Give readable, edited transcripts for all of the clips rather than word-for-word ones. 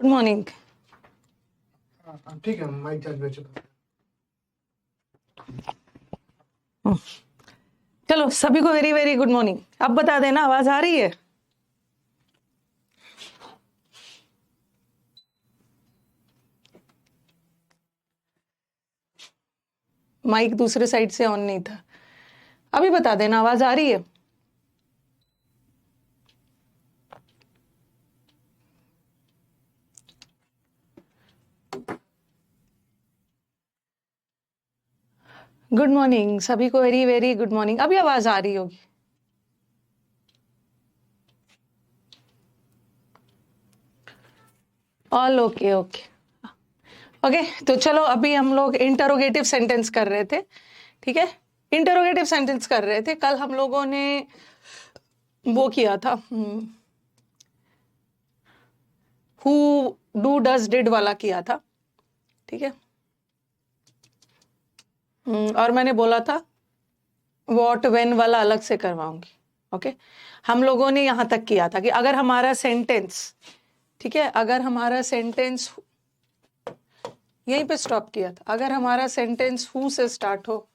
Good morning. ठीक है, mic charge भेज चुका। चलो सभी को वेरी वेरी गुड मॉर्निंग। अब बता देना आवाज आ रही है? माइक दूसरे साइड से ऑन नहीं था। अभी बता देना आवाज आ रही है? गुड मॉर्निंग सभी को वेरी वेरी गुड मॉर्निंग। अभी आवाज आ रही होगी। All okay okay okay. तो चलो अभी हम लोग इंटरोगेटिव सेंटेंस कर रहे थे, ठीक है। इंटरोगेटिव सेंटेंस कर रहे थे। कल हम लोगों ने वो किया था, हु डू डज डिड वाला किया था, ठीक है। और मैंने बोला था वॉट वेन वाला अलग से करवाऊंगी, ओके। हम लोगों ने यहां तक किया था कि अगर हमारा सेंटेंस, ठीक है, अगर हमारा सेंटेंस यहीं पे स्टॉप किया था, अगर हमारा सेंटेंस हु से स्टार्ट हो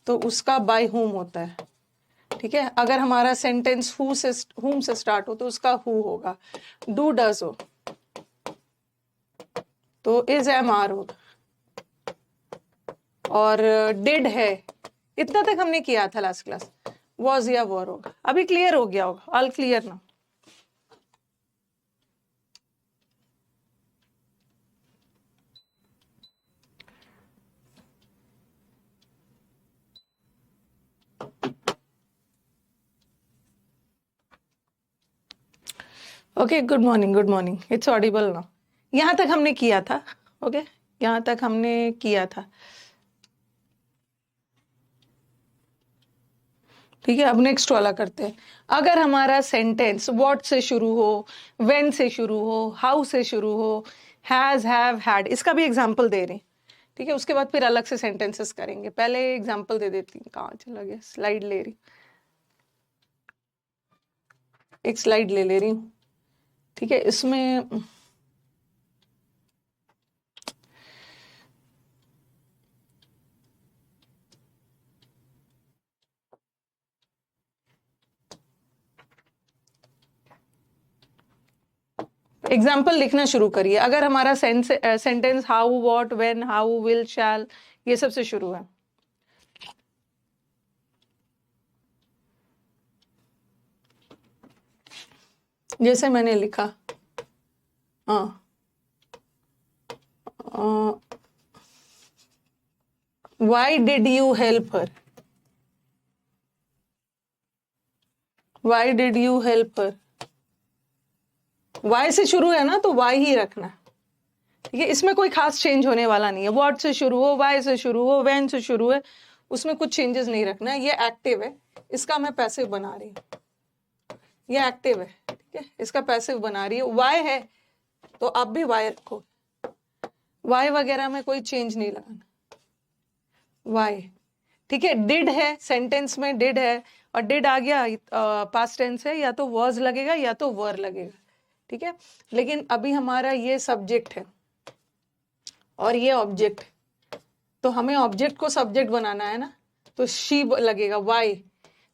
तो उसका बाय हुम होता है, ठीक है। अगर हमारा सेंटेंस हुम से स्टार्ट हो तो उसका हु होगा। डू डज हो तो इज एम आर होगा, और डिड है, इतना तक हमने किया था लास्ट क्लास। वॉज या वर होगा। अभी क्लियर हो गया होगा? ऑल क्लियर ना? Okay, good morning good morning. It's Audible ना? यहां तक हमने किया था, ओके, यहां तक हमने किया था, ठीक है। अब नेक्स्ट वाला करते हैं। अगर हमारा सेंटेंस व्हाट से शुरू हो, व्हेन से शुरू हो, हाउ से शुरू हो, हैज, हैव, हैड, इसका भी एग्जांपल दे रही, ठीक है। उसके बाद फिर अलग से सेंटेंसेस करेंगे। पहले एग्जांपल दे देती हूँ। कहाँ चला गया? स्लाइड ले रही, एक स्लाइड ले रही हूँ, ठीक है। इसमें एग्जाम्पल लिखना शुरू करिए। अगर हमारा sentence how, what, when, how, will, shall, ये सब से शुरू है, जैसे मैंने लिखा, why did you help her, why did you help her, why से शुरू है ना तो वाई ही रखना, ठीक है। इसमें कोई खास चेंज होने वाला नहीं है। व्हाट से शुरू हो, वाई से शुरू हो, व्हेन से शुरू है, उसमें कुछ चेंजेस नहीं रखना है। ये एक्टिव है, इसका मैं पैसिव बना रही हूँ। ये एक्टिव है, ठीक है, इसका पैसिव बना रही है। वाई है तो आप भी वाई रखो, वाई वगैरह में कोई चेंज नहीं लगाना, वाई, ठीक है। डिड है, सेंटेंस में डिड है, और डिड आ गया पास्ट टेंस है, या तो वॉज लगेगा या तो वर लगेगा, ठीक है। लेकिन अभी हमारा ये सब्जेक्ट है और ये ऑब्जेक्ट, तो हमें ऑब्जेक्ट को सब्जेक्ट बनाना है ना, तो शी लगेगा। वाई,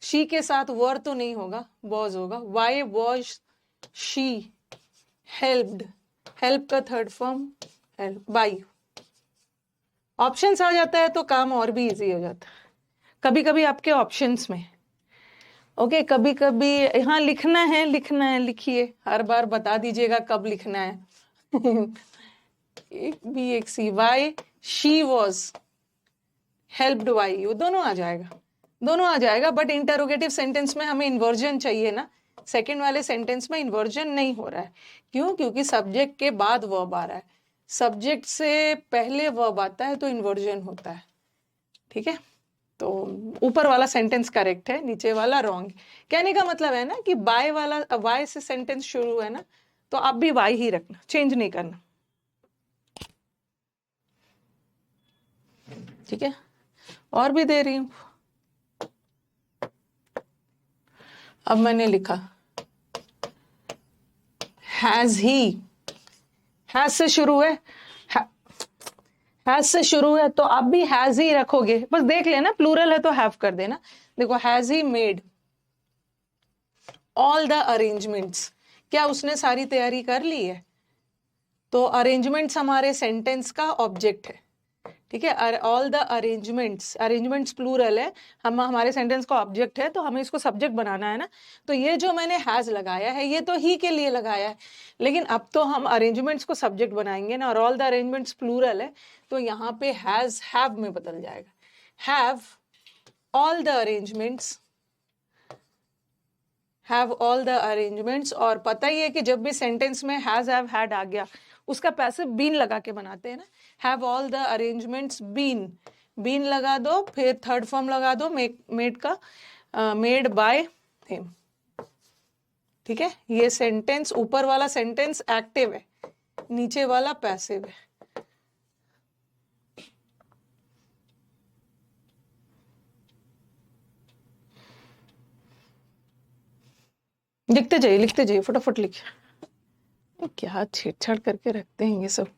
शी के साथ वर तो नहीं होगा, वॉज होगा। Why was she helped, help का third form help, by. Options आ जाता है तो काम और भी इजी हो जाता है। कभी कभी आपके ऑप्शंस में, ओके, कभी कभी यहाँ लिखना है, लिखना है, लिखिए। हर बार बता दीजिएगा कब लिखना है। एक बी एक c, why she was helped why, वो दोनों आ जाएगा, दोनों आ जाएगा। बट इंटरोगेटिव सेंटेंस में हमें इन्वर्जन चाहिए ना। सेकंड वाले सेंटेंस में इन्वर्जन नहीं हो रहा है। क्यों? क्योंकि सब्जेक्ट के बाद वर्ब आ रहा है। सब्जेक्ट से पहले वर्ब आता है तो इन्वर्जन होता है, ठीक है। तो ऊपर वाला सेंटेंस करेक्ट है, नीचे वाला रॉन्ग। कहने का मतलब है ना कि बाय वाला, वाई से सेंटेंस शुरू है ना, तो आप भी वाई ही रखना, चेंज नहीं करना, ठीक है। और भी दे रही हूं। अब मैंने लिखा हैज ही, हैज से शुरू है, हैज से शुरू है तो आप भी हैज ही रखोगे, बस देख लेना प्लूरल है तो हैव कर देना। देखो has he made all the arrangements, क्या उसने सारी तैयारी कर ली है? तो अरेंजमेंट्स हमारे सेंटेंस का ऑब्जेक्ट है, ठीक है। All the arrangements, arrangements plural है, हम हमारे सेंटेंस का ऑब्जेक्ट है, तो हमें इसको सब्जेक्ट बनाना है ना। तो ये जो मैंने हैज लगाया है ये तो ही के लिए लगाया है, लेकिन अब तो हम अरेंजमेंट्स को सब्जेक्ट बनाएंगे ना, और ऑल द अरेंजमेंट्स प्लूरल है तो यहाँ पे हैज हैव में बदल जाएगा। Have all the arrangements, have all the arrangements. और पता ही है कि जब भी सेंटेंस में हैज हैव हैड आ गया उसका पैसिव बीन लगा के बनाते हैं ना। Have all the arrangements been, been लगा दो, फिर थर्ड फॉर्म लगा दो मेड का, मेड बाय हिम, ठीक है। ये सेंटेंस, ऊपर वाला सेंटेंस एक्टिव है, नीचे वाला पैसिव है। लिखते जाइए फटाफट लिखिए, क्या छेड़छाड़ करके रखते हैं ये सब।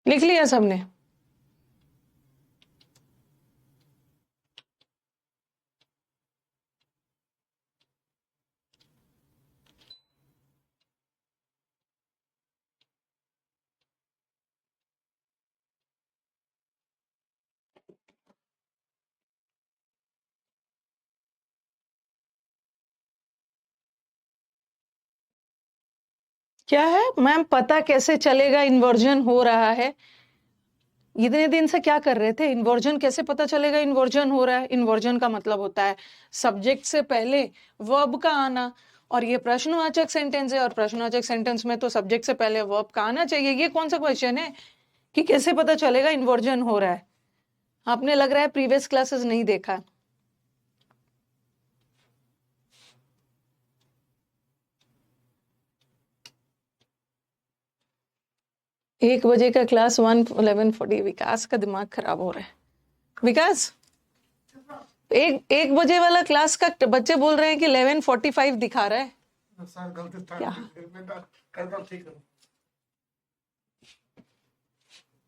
लिख लिया सबने? क्या है मैम, पता कैसे चलेगा इन्वर्जन हो रहा है? इतने दिन से क्या कर रहे थे? इन्वर्जन कैसे पता चलेगा इन्वर्जन हो रहा है? इन्वर्जन का मतलब होता है सब्जेक्ट से पहले वर्ब का आना, और ये प्रश्नवाचक सेंटेंस है, और प्रश्नवाचक सेंटेंस में तो सब्जेक्ट से पहले वर्ब का आना चाहिए। ये कौन सा क्वेश्चन है कि कैसे पता चलेगा इन्वर्जन हो रहा है? आपने लग रहा है प्रीवियस क्लासेस नहीं देखा। 1 बजे का क्लास 11:40। विकास का दिमाग खराब हो रहा है। विकास, एक बजे वाला क्लास का बच्चे बोल रहे हैं कि 11:45 दिखा रहा है। क्या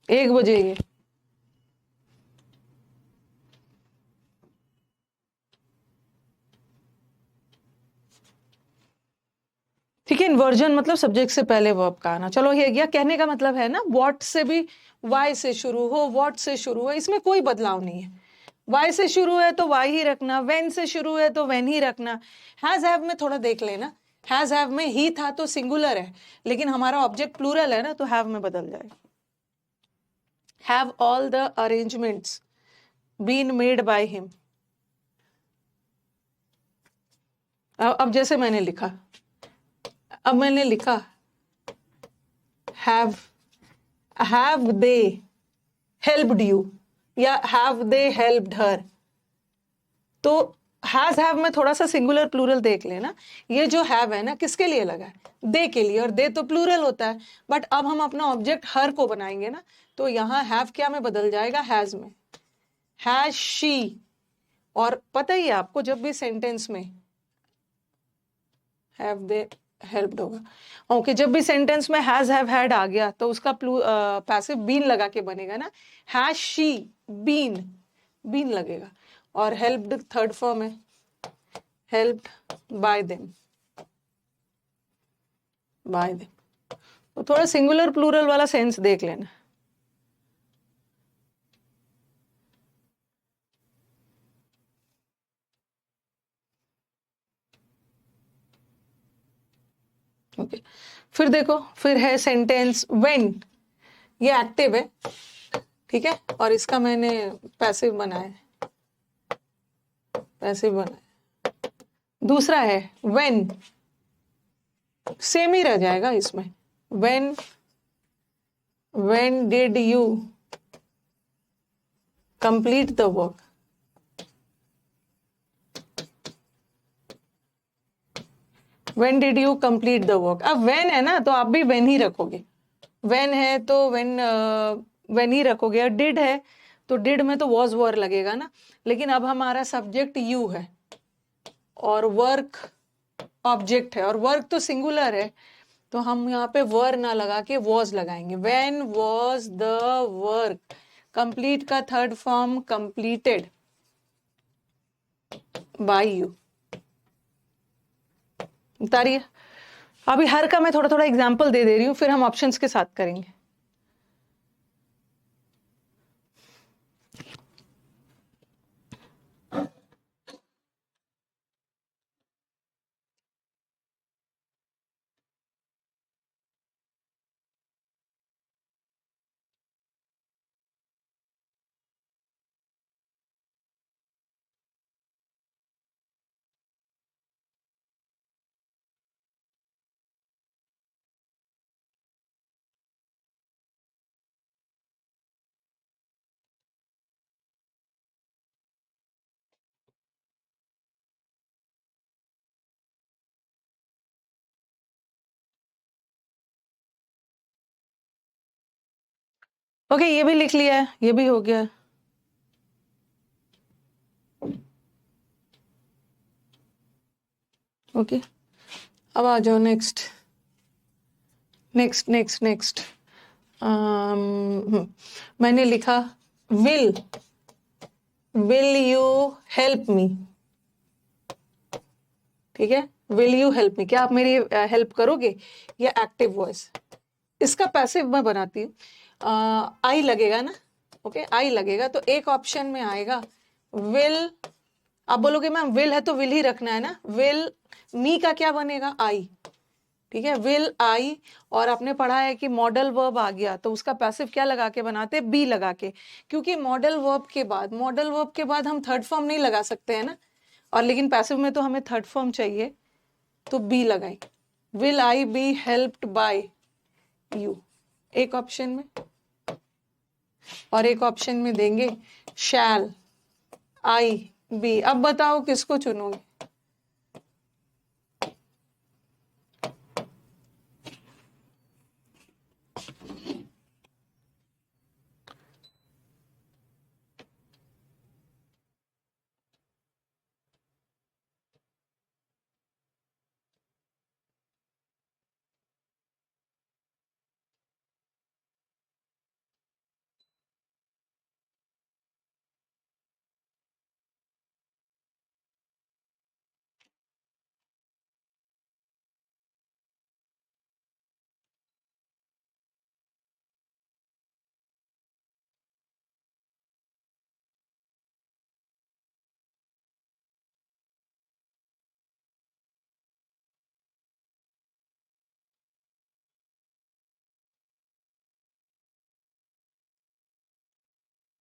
1 बजे ये? ठीक है, इन्वर्जन मतलब सब्जेक्ट से पहले वर्ब का आना। चलो ये कहने का मतलब है ना, व्हाट से भी वाई से शुरू हो, व्हाट से शुरू हो, इसमें कोई बदलाव नहीं है। वाई से शुरू है तो वाई ही रखना, वेन से शुरू है तो वेन ही रखना। हैज हैव में थोड़ा देख लेना, हैज हैव में ही था तो सिंगुलर है, लेकिन हमारा ऑब्जेक्ट प्लूरल है ना, तो हैव में बदल जाएगा। Have all the arrangements been made by him. अब जैसे मैंने लिखा, अब मैंने लिखा हैव दे हेल्प्ड यू, या हैव दे हेल्प्ड हर। तो हैज हैव में थोड़ा सा सिंगुलर प्लूरल देख लेना। ये जो हैव है ना किसके लिए लगा है? दे के लिए, और दे तो प्लूरल होता है। बट अब हम अपना ऑब्जेक्ट हर को बनाएंगे ना, तो यहाँ हैव क्या में बदल जाएगा? हैज में। Has she. और पता ही है आपको, जब भी सेंटेंस में हैव दे हेल्प्ड होगा, ओके, जब भी सेंटेंस में हैज हैव हैड आ गया तो उसका पैसिव बीन लगा के बनेगा ना। हैज शी बीन, बीन लगेगा। और हेल्प्ड थर्ड फॉर्म है, helped bye them, bye them. तो थोड़ा सिंगुलर प्लूरल वाला सेंस देख लेना। ओके, फिर देखो, फिर है सेंटेंस व्हेन। ये एक्टिव है, ठीक है, और इसका मैंने पैसिव बनाया है। पैसिव बनाया। दूसरा है व्हेन, सेम ही रह जाएगा इसमें। When did you complete the work, when did you complete the work. अब व्हेन है ना तो आप भी व्हेन ही रखोगे, व्हेन है तो व्हेन ही रखोगे, और डिड है तो डिड में तो वॉज वर लगेगा ना। लेकिन अब हमारा सब्जेक्ट यू है और वर्क ऑब्जेक्ट है, और वर्क तो सिंगुलर है, तो हम यहाँ पे वर ना लगा के वॉज लगाएंगे। When was the work, complete का third form completed by you. उतारिए। अभी हर का मैं थोड़ा थोड़ा एग्जाम्पल दे रही हूँ, फिर हम ऑप्शंस के साथ करेंगे। ओके, ये भी लिख लिया है, ये भी हो गया। ओके, अब आ जाओ नेक्स्ट नेक्स्ट नेक्स्ट नेक्स्ट। मैंने लिखा विल यू हेल्प मी। ठीक है, विल यू हेल्प मी, क्या आप मेरी हेल्प करोगे? ये एक्टिव वॉइस। इसका पैसिव मैं बनाती हूँ, आई लगेगा ना। ओके, आई लगेगा तो एक ऑप्शन में आएगा विल। आप बोलोगे मैम विल है तो विल ही रखना है ना। विल मी का क्या बनेगा? आई। ठीक है, विल आई, और आपने पढ़ा है कि मॉडल वर्ब आ गया तो उसका पैसिव क्या लगा के बनाते? बी लगा के, क्योंकि मॉडल वर्ब के बाद हम थर्ड फॉर्म नहीं लगा सकते हैं ना, और लेकिन पैसिव में तो हमें थर्ड फॉर्म चाहिए, तो बी लगाई। Will I be helped bye you, एक ऑप्शन में, और एक ऑप्शन में देंगे शैल आई बी। अब बताओ किसको चुनोगे?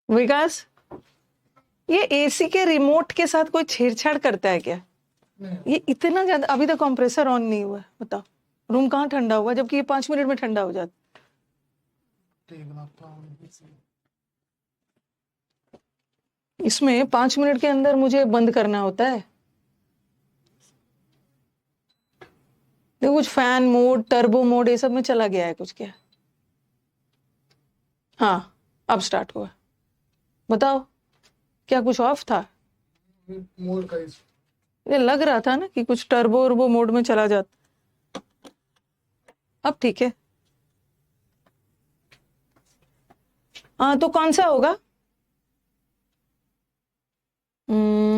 विकास, ये एसी के रिमोट के साथ कोई छेड़छाड़ करता है क्या? ये इतना ज्यादा, अभी तक कंप्रेसर ऑन नहीं हुआ, बताओ रूम कहाँ ठंडा हुआ, जबकि ये 5 मिनट में ठंडा हो जाता। इसमें 5 मिनट के अंदर मुझे बंद करना होता है। देखो कुछ फैन मोड, टर्बो मोड, ये सब में चला गया है कुछ क्या? हाँ, अब स्टार्ट हुआ। बताओ, क्या कुछ ऑफ था? मोड का ये लग रहा था ना कि कुछ टर्बो वर्बो मोड में चला जाता। अब ठीक है। हाँ, तो कौन सा होगा?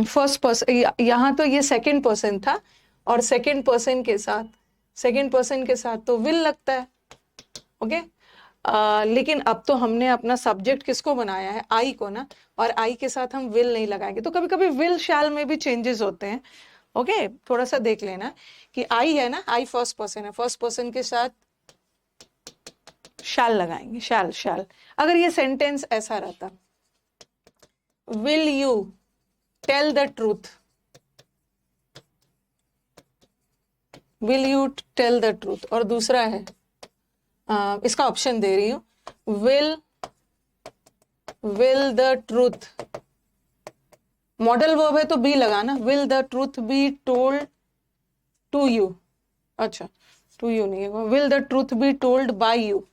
फर्स्ट पर्सन, यहाँ तो ये सेकंड पर्सन था, और सेकंड पर्सन के साथ तो विल लगता है। ओके, लेकिन अब तो हमने अपना सब्जेक्ट किसको बनाया है? आई को ना, और आई के साथ हम विल नहीं लगाएंगे। तो कभी कभी विल शैल में भी चेंजेस होते हैं। ओके, थोड़ा सा देख लेना कि आई है ना, आई फर्स्ट पर्सन है, फर्स्ट पर्सन के साथ शैल लगाएंगे, शैल शैल। अगर ये सेंटेंस ऐसा रहता, will you tell the truth, will you tell the truth, और दूसरा है इसका ऑप्शन दे रही हूं, will the truth, modal verb है तो बी लगाना, will the truth be told to you, अच्छा टू यू नहीं है, will the truth be told by you,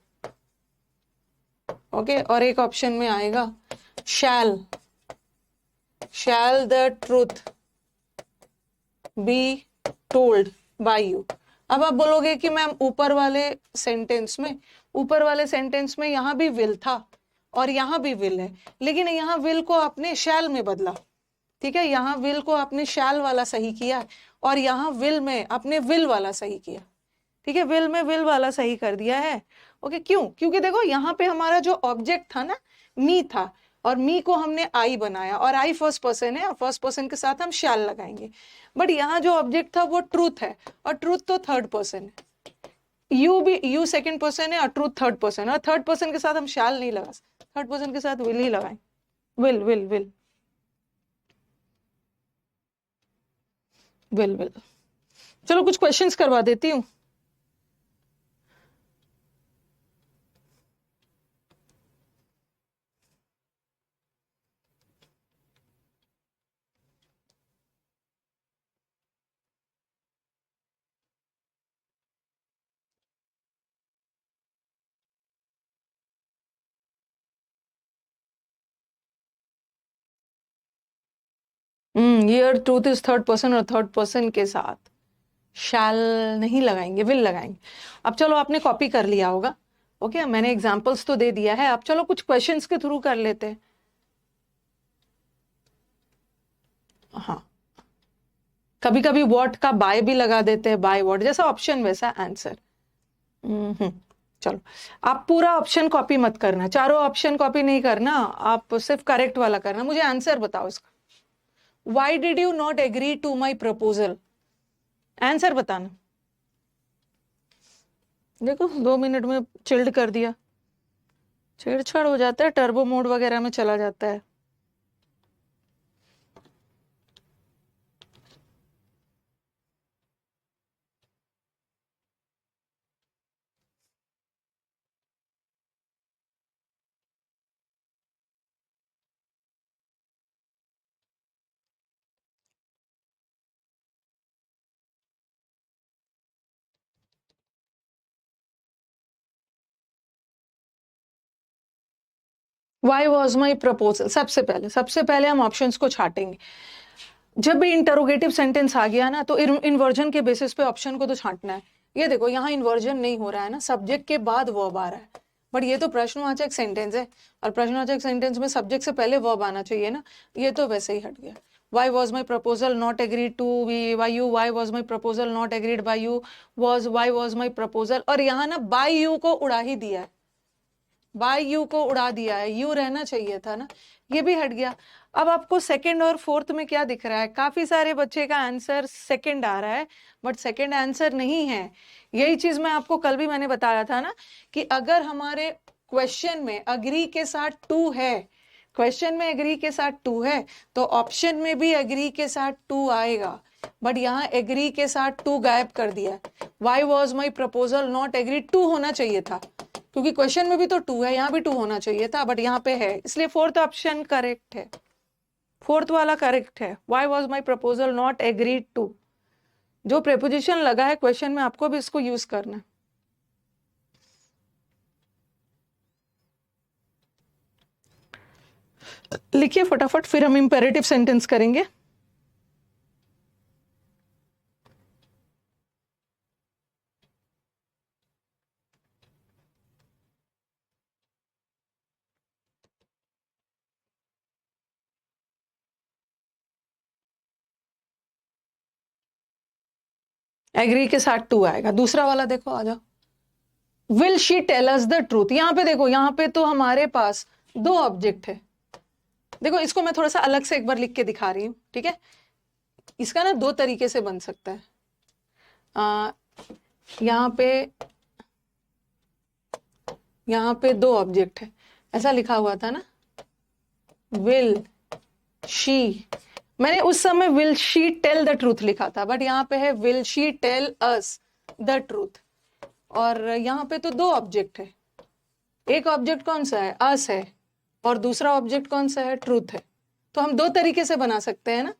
okay. और एक ऑप्शन में आएगा shall the truth be told by you. अब आप बोलोगे कि मैम ऊपर वाले सेंटेंस में यहां भी विल था और यहां भी विल है, लेकिन यहां विल को आपने शैल में बदला, ठीक है, यहां विल को आपने शैल वाला सही किया और यहां विल में आपने विल वाला सही किया, ठीक है, विल में विल वाला सही कर दिया है, ओके। क्यों? क्योंकि देखो यहाँ पे हमारा जो ऑब्जेक्ट था ना मी था, और मी को हमने आई बनाया, और आई फर्स्ट पर्सन है, और फर्स्ट पर्सन के साथ हम शैल लगाएंगे, बट यहाँ जो ऑब्जेक्ट था वो ट्रूथ है, और ट्रूथ तो थर्ड पर्सन है, यू सेकंड पर्सन है और ट्रूथ थर्ड पर्सन है, और थर्ड पर्सन के साथ हम शैल नहीं लगा सकते, थर्ड पर्सन के साथ विल ही लगाएं, will will will will will. चलो कुछ क्वेश्चंस करवा देती हूँ। Here truth is third person, और थर्ड पर्सन के साथ शैल नहीं लगाएंगे, विल लगाएंगे। अब चलो आपने कॉपी कर लिया होगा, ओके, मैंने एग्जांपल्स तो दे दिया है, अब चलो कुछ क्वेश्चंस के थ्रू कर लेते हैं। हाँ, कभी कभी व्हाट का बाय भी लगा देते हैं, बाय व्हाट, जैसा ऑप्शन वैसा आंसर। चलो आप पूरा ऑप्शन कॉपी मत करना, चारों ऑप्शन कॉपी नहीं करना, आप सिर्फ करेक्ट वाला करना, मुझे आंसर बताओ इसका। Why did you not agree to my proposal? Answer बताना। देखो 2 मिनट में चिल्ड कर दिया, छेड़छाड़ हो जाता है, टर्बो मोड वगैरह में चला जाता है। Why was my proposal? सबसे पहले हम ऑप्शंस को छाटेंगे। जब भी इंटरोगेटिव सेंटेंस आ गया ना, तो इन्वर्जन के बेसिस पे ऑप्शन को तो छांटना है। ये देखो यहाँ इन्वर्जन नहीं हो रहा है ना, सब्जेक्ट के बाद वर्ब आ रहा है, बट ये तो प्रश्नवाचक सेंटेंस है, और प्रश्नवाचक सेंटेंस में सब्जेक्ट से पहले वर्ब आना चाहिए ना, ये तो वैसे ही हट गया। Why was my proposal not agreed to by you? Why was my proposal not agreed by you? Why was my proposal? और यहाँ ना by you को उड़ा ही दिया है, बाय यू को उड़ा दिया है, यू रहना चाहिए था ना, ये भी हट गया। अब आपको सेकंड और फोर्थ में क्या दिख रहा है? काफी सारे बच्चे का आंसर सेकंड आ रहा है, बट सेकंड आंसर नहीं है। यही चीज मैं आपको कल भी मैंने बताया था ना, कि अगर हमारे क्वेश्चन में अग्री के साथ टू है, क्वेश्चन में एग्री के साथ टू है, तो ऑप्शन में भी एग्री के साथ टू आएगा, बट यहाँ एग्री के साथ टू गायब कर दिया है। Why was my proposal not agree, to होना चाहिए था, क्योंकि क्वेश्चन में भी तो टू है, यहाँ भी टू होना चाहिए था, बट यहाँ पे है, इसलिए फोर्थ ऑप्शन करेक्ट है, फोर्थ वाला करेक्ट है। Why was my proposal not agreed to, जो प्रेपोजिशन लगा है क्वेश्चन में आपको भी इसको यूज करना है। लिखिए फटाफट, फिर हम इंपेरेटिव सेंटेंस करेंगे। एग्री के साथ टू आएगा। दूसरा वाला देखो, आ जाओ। Will she tell us the truth, यहाँ पे देखो, यहाँ पे तो हमारे पास दो ऑब्जेक्ट है। देखो इसको मैं थोड़ा सा अलग से एक बार लिख के दिखा रही हूँ, ठीक है, इसका ना दो तरीके से बन सकता है। यहाँ पे दो ऑब्जेक्ट है, ऐसा लिखा हुआ था ना, विल शी, मैंने उस समय will she tell the truth लिखा था, बट यहाँ पे है will she tell us the truth. और यहाँ पे तो दो ऑब्जेक्ट है, एक ऑब्जेक्ट कौन सा है, अस है, और दूसरा ऑब्जेक्ट कौन सा है, ट्रूथ है। तो हम दो तरीके से बना सकते हैं ना,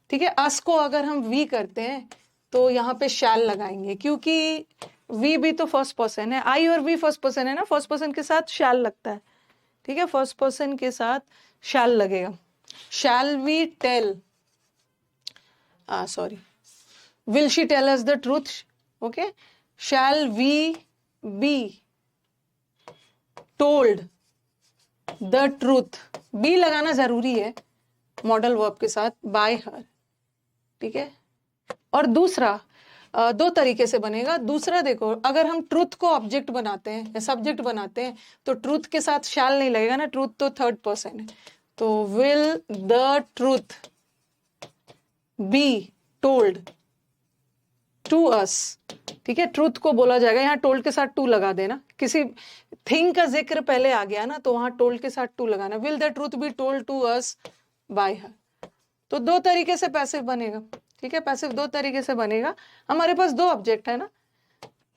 ठीक है। अस को अगर हम वी करते हैं तो यहाँ पे शैल लगाएंगे, क्योंकि वी भी तो फर्स्ट पर्सन है, आई और वी फर्स्ट पर्सन है ना, फर्स्ट पर्सन के साथ शैल लगता है, ठीक है। फर्स्ट पर्सन के साथ शैल लगेगा। Shall we tell, sorry, will she tell us the truth, okay. Shall we be told the truth, be लगाना जरूरी है मॉडल वर्ब के साथ, बाय हर, ठीक है। और दूसरा दो तरीके से बनेगा। दूसरा देखो, अगर हम ट्रूथ को ऑब्जेक्ट बनाते हैं या सब्जेक्ट बनाते हैं तो ट्रूथ के साथ शैल नहीं लगेगा ना, ट्रूथ तो थर्ड पर्सन है। तो will the truth be told to us, ठीक है। ट्रूथ को बोला जाएगा, यहाँ टोल्ड के साथ टू लगा देना, किसी थिंग का जिक्र पहले आ गया ना तो वहां टोल्ड के साथ टू लगाना, will the truth be told to us by her. तो दो तरीके से पैसिव बनेगा, ठीक है। पैसिव दो तरीके से बनेगा। हमारे पास दो ऑब्जेक्ट है ना,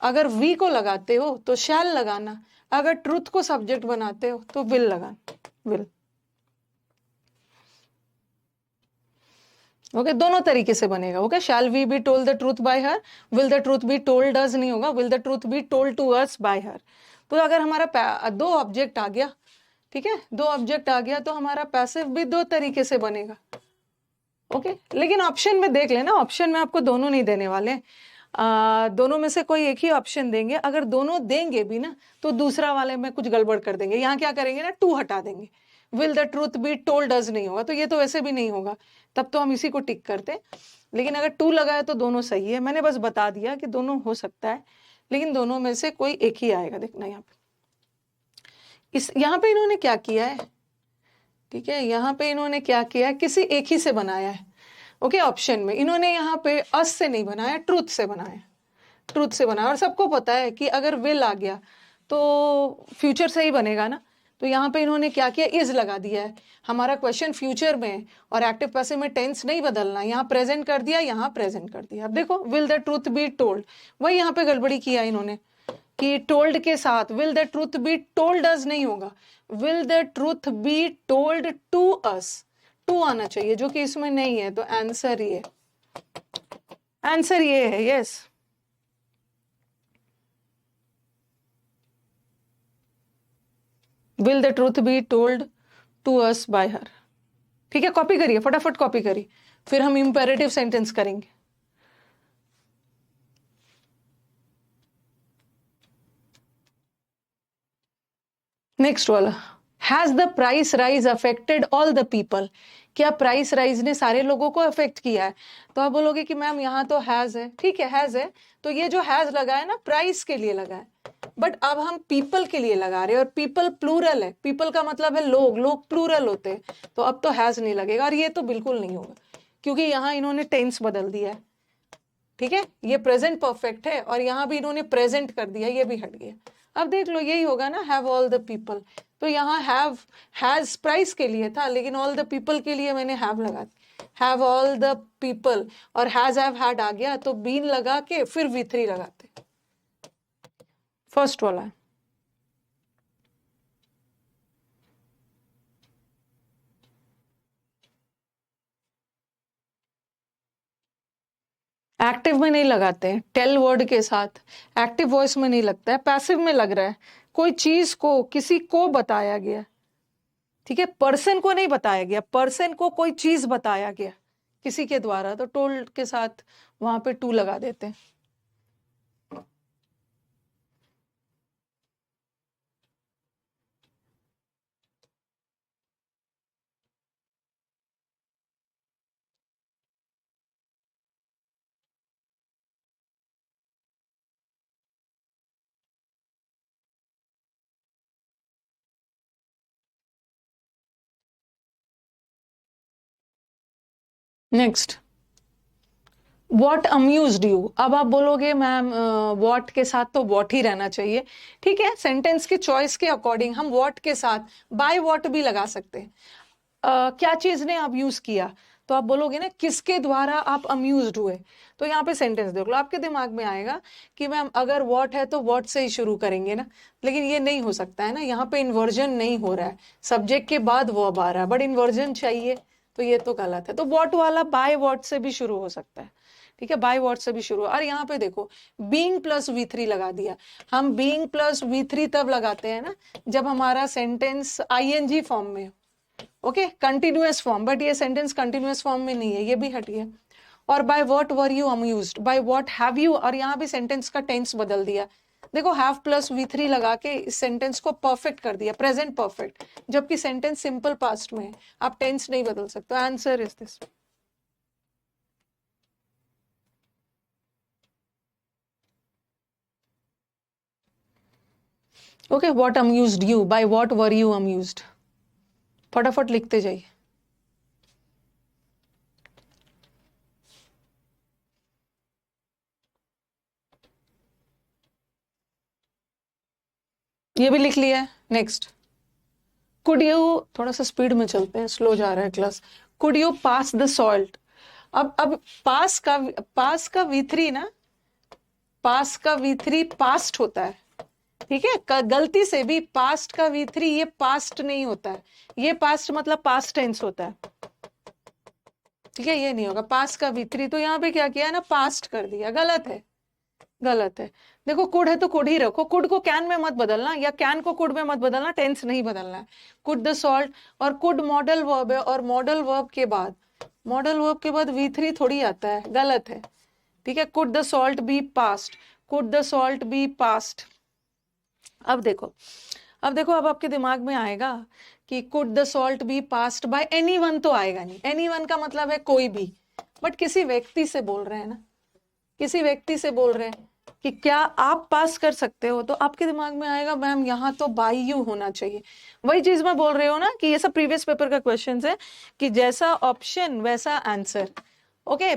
अगर वी को लगाते हो तो शैल लगाना, अगर ट्रूथ को सब्जेक्ट बनाते हो तो विल लगाना, विल, ओके। दोनों तरीके से बनेगा, okay. Shall we be told the truth by her, will the truth be told us नहीं होगा, will the truth be told to us by her. तो अगर हमारा दो ऑब्जेक्ट आ गया, ठीक है, दो ऑब्जेक्ट आ गया तो हमारा पैसिव भी दो तरीके से बनेगा, ओके। लेकिन ऑप्शन में देख लेना, ऑप्शन में आपको दोनों नहीं देने वाले, दोनों में से कोई एक ही ऑप्शन देंगे। अगर दोनों देंगे भी ना तो दूसरा वाले में कुछ गड़बड़ कर देंगे, यहाँ क्या करेंगे ना, टू हटा देंगे, will the truth be told us नहीं होगा, तो ये तो वैसे भी नहीं होगा, तब तो हम इसी को टिक करते। लेकिन अगर टू लगाए तो दोनों सही है, मैंने बस बता दिया कि दोनों हो सकता है, लेकिन दोनों में से कोई एक ही आएगा। देखना यहाँ पे, यहाँ पे इन्होंने क्या किया है, ठीक है, यहाँ पे इन्होंने क्या किया है, किसी एक ही से बनाया है, ओके। ऑप्शन में इन्होंने यहाँ पे अस से नहीं बनाया, ट्रूथ से बनाया, ट्रूथ से बनाया। और सबको पता है कि अगर विल आ गया तो फ्यूचर से ही बनेगा ना, तो यहाँ पे इन्होंने क्या किया, इज लगा दिया है। हमारा क्वेश्चन फ्यूचर में और एक्टिव पैसिव में टेंस नहीं बदलना, यहाँ प्रेजेंट कर दिया, यहाँ प्रेजेंट कर दिया। अब देखो, will the truth be told, वही यहाँ पे गड़बड़ी किया इन्होंने कि टोल्ड के साथ will the truth be told us नहीं होगा, will the truth be told to us, to आना चाहिए, जो कि इसमें नहीं है। तो आंसर ये, आंसर ये है, yes. Will the truth be told to us by her, ठीक है। कॉपी करिए, फटाफट कॉपी करिए, फिर हम इंपेरेटिव सेंटेंस करेंगे। नेक्स्ट वाला, has the price rise affected all the people, क्या प्राइस राइज ने सारे लोगों को अफेक्ट किया है। तो आप बोलोगे कि मैम यहाँ तो हैज है, ठीक है, हैज है, तो ये जो हैज लगा है ना प्राइस के लिए लगा है, बट अब हम पीपल के लिए लगा रहे हैं, और पीपल प्लूरल है, पीपल का मतलब है लोग, लोग प्लूरल होते हैं, तो अब तो हैज नहीं लगेगा। और ये तो बिल्कुल नहीं होगा, क्योंकि यहाँ इन्होंने टेंस बदल दिया है, ठीक है। ये प्रेजेंट परफेक्ट है और यहाँ भी इन्होंने प्रेजेंट कर दिया, ये भी हट गया। अब देख लो, यही होगा ना, हैव ऑल द पीपल, तो यहाँ हैव, हैज प्राइस के लिए था, लेकिन ऑल द पीपल के लिए मैंने हैव लगा दिया, हैव ऑल द पीपल, और हैज हैव हैड आ गया तो बीन लगा के फिर V3 लगाते, फर्स्ट वाला। एक्टिव में नहीं लगाते हैं, टेल वर्ड के साथ एक्टिव वॉइस में नहीं लगता है, पैसिव में लग रहा है। कोई चीज को किसी को बताया गया, ठीक है, पर्सन को नहीं बताया गया, पर्सन को कोई चीज बताया गया किसी के द्वारा, तो टोल्ड के साथ वहां पे टू लगा देते हैं। Next, what amused you. अब आप बोलोगे मैम वॉट के साथ तो वॉट ही रहना चाहिए, ठीक है। सेंटेंस की चॉइस के अकॉर्डिंग हम वॉट के साथ बाय वॉट भी लगा सकते हैं। क्या चीज ने आप यूज किया, तो आप बोलोगे ना किसके द्वारा आप अम्यूज्ड हुए, तो यहाँ पे सेंटेंस देख लो, आपके दिमाग में आएगा कि मैम अगर व्हाट है तो व्हाट से ही शुरू करेंगे ना, लेकिन ये नहीं हो सकता है ना, यहाँ पे इन्वर्जन नहीं हो रहा है, सब्जेक्ट के बाद वर्ब आ रहा है, बट इन्वर्जन चाहिए, तो ये तो गलत है। तो व्हाट वाला बाय व्हाट से भी शुरू हो सकता है, ठीक है, बाय व्हाट से भी शुरू। और यहाँ पे देखो बीइंग प्लस V3 लगा दिया, हम बीइंग प्लस V3 तब लगाते हैं ना जब हमारा सेंटेंस ING फॉर्म में हो, ओके, कंटिन्यूअस फॉर्म, बट ये सेंटेंस कंटिन्यूअस फॉर्म में नहीं है, ये भी हट गया। और by what were you amused, by what have you, और यहाँ भी सेंटेंस का टेंस बदल दिया, देखो हैव प्लस V3 लगा के इस सेंटेंस को परफेक्ट कर दिया, प्रेजेंट परफेक्ट, जबकि सेंटेंस सिंपल पास्ट में है, आप टेंस नहीं बदल सकते। Answer is this. Okay, what amused you, by what were you amused, फटाफट लिखते जाइए। ये भी लिख लिया है। नेक्स्ट, कुड यू, थोड़ा सा स्पीड में चलते हैं, स्लो जा रहा है class. Could you pass the salt, अब पास का V3 ना, पास का V3 पास्ट होता है, ठीक है, गलती से भी पास्ट का V3 ये पास्ट नहीं होता है, ये पास्ट मतलब पास्ट टेंस होता है, ठीक है, ये नहीं होगा पास्ट का V3। तो यहाँ पे क्या किया है ना, पास्ट कर दिया, गलत है, गलत है। देखो कुड है तो कुड ही रखो, कुड को कैन में मत बदलना, या कैन को कुड में मत बदलना, टेंस नहीं बदलना है। कुड द सॉल्ट, और कुड मॉडल वर्ब है, और मॉडल वर्ब के बाद, मॉडल वर्ब के बाद V3 थोड़ी आता है, गलत है, ठीक है। Could the salt be passed, could the salt be passed. अब देखो, अब आपके दिमाग में आएगा कि could the salt be passed by anyone, तो आएगा नहीं, एनीवन का मतलब है कोई भी, बट किसी व्यक्ति से बोल रहे हैं ना, किसी व्यक्ति से बोल रहे हैं कि क्या आप पास कर सकते हो, तो आपके दिमाग में आएगा मैम यहाँ तो बाय यू होना चाहिए। वही चीज मैं बोल रही हूँ ना कि ये सब प्रीवियस पेपर का क्वेश्चन है कि जैसा ऑप्शन वैसा answer, okay.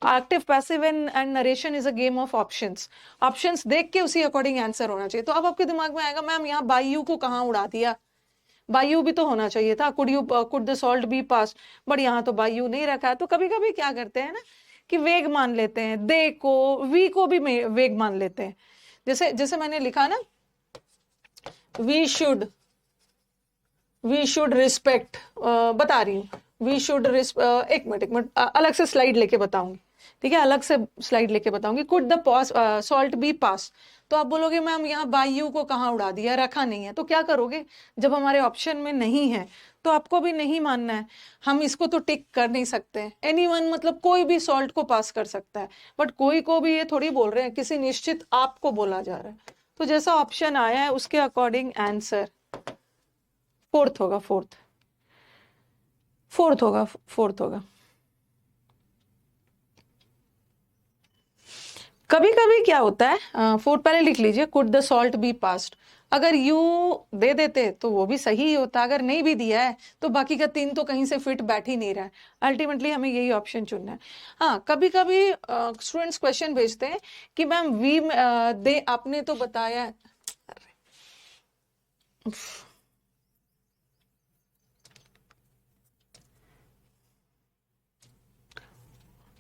Active passive and narration is a game of options, options देख के उसी अकॉर्डिंग आंसर होना चाहिए। तो अब आपके दिमाग में आएगा मैम यहाँ बाय यू को कहाँ उड़ा दिया, बाय यू भी तो होना चाहिए था, could the salt be pass, but यहाँ तो बाय यू नहीं रखा है। तो कभी कभी क्या करते हैं ना कि वेग मान लेते हैं, दे को वी को भी वेग मान लेते हैं। जैसे जैसे मैंने लिखा ना, वी शुड रिस्पेक्ट, बता रही हूँ, वी शुड एक मिनट अलग से स्लाइड लेके बताऊंगी, ठीक है, अलग से स्लाइड लेके बताऊंगी। कुड द सॉल्ट बी पास, तो आप बोलोगे मैम यहाँ बाय यू को कहाँ उड़ा दिया, रखा नहीं है, तो क्या करोगे, जब हमारे ऑप्शन में नहीं है तो आपको भी नहीं मानना है, हम इसको तो टिक कर नहीं सकते। एनीवन मतलब कोई भी सॉल्ट को पास कर सकता है, बट कोई को भी ये थोड़ी बोल रहे हैं, किसी निश्चित आपको बोला जा रहा है। तो जैसा ऑप्शन आया है उसके अकॉर्डिंग आंसर फोर्थ होगा, फोर्थ होगा। कभी कभी क्या होता है, फोर्थ पहले लिख लीजिए, could the salt be passed, अगर यू दे देते तो वो भी सही होता, अगर नहीं भी दिया है तो बाकी का 3 तो कहीं से फिट बैठ ही नहीं रहा है, अल्टीमेटली हमें यही ऑप्शन चुनना है। हाँ, कभी कभी स्टूडेंट्स क्वेश्चन भेजते हैं कि मैम वी दे आपने तो बताया,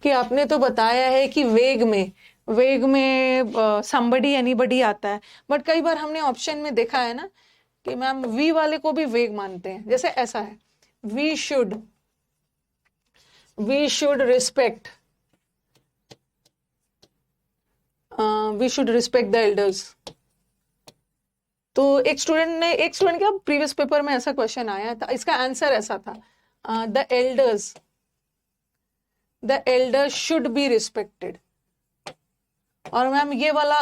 कि आपने तो बताया है कि वेग में somebody anybody आता है, बट कई बार हमने ऑप्शन में देखा है ना कि मैम वी वाले को भी वेग मानते हैं। जैसे ऐसा है, we should respect the elders. तो एक स्टूडेंट क्या प्रीवियस पेपर में ऐसा क्वेश्चन आया था, इसका आंसर ऐसा था, the elders should be respected. और मैम ये वाला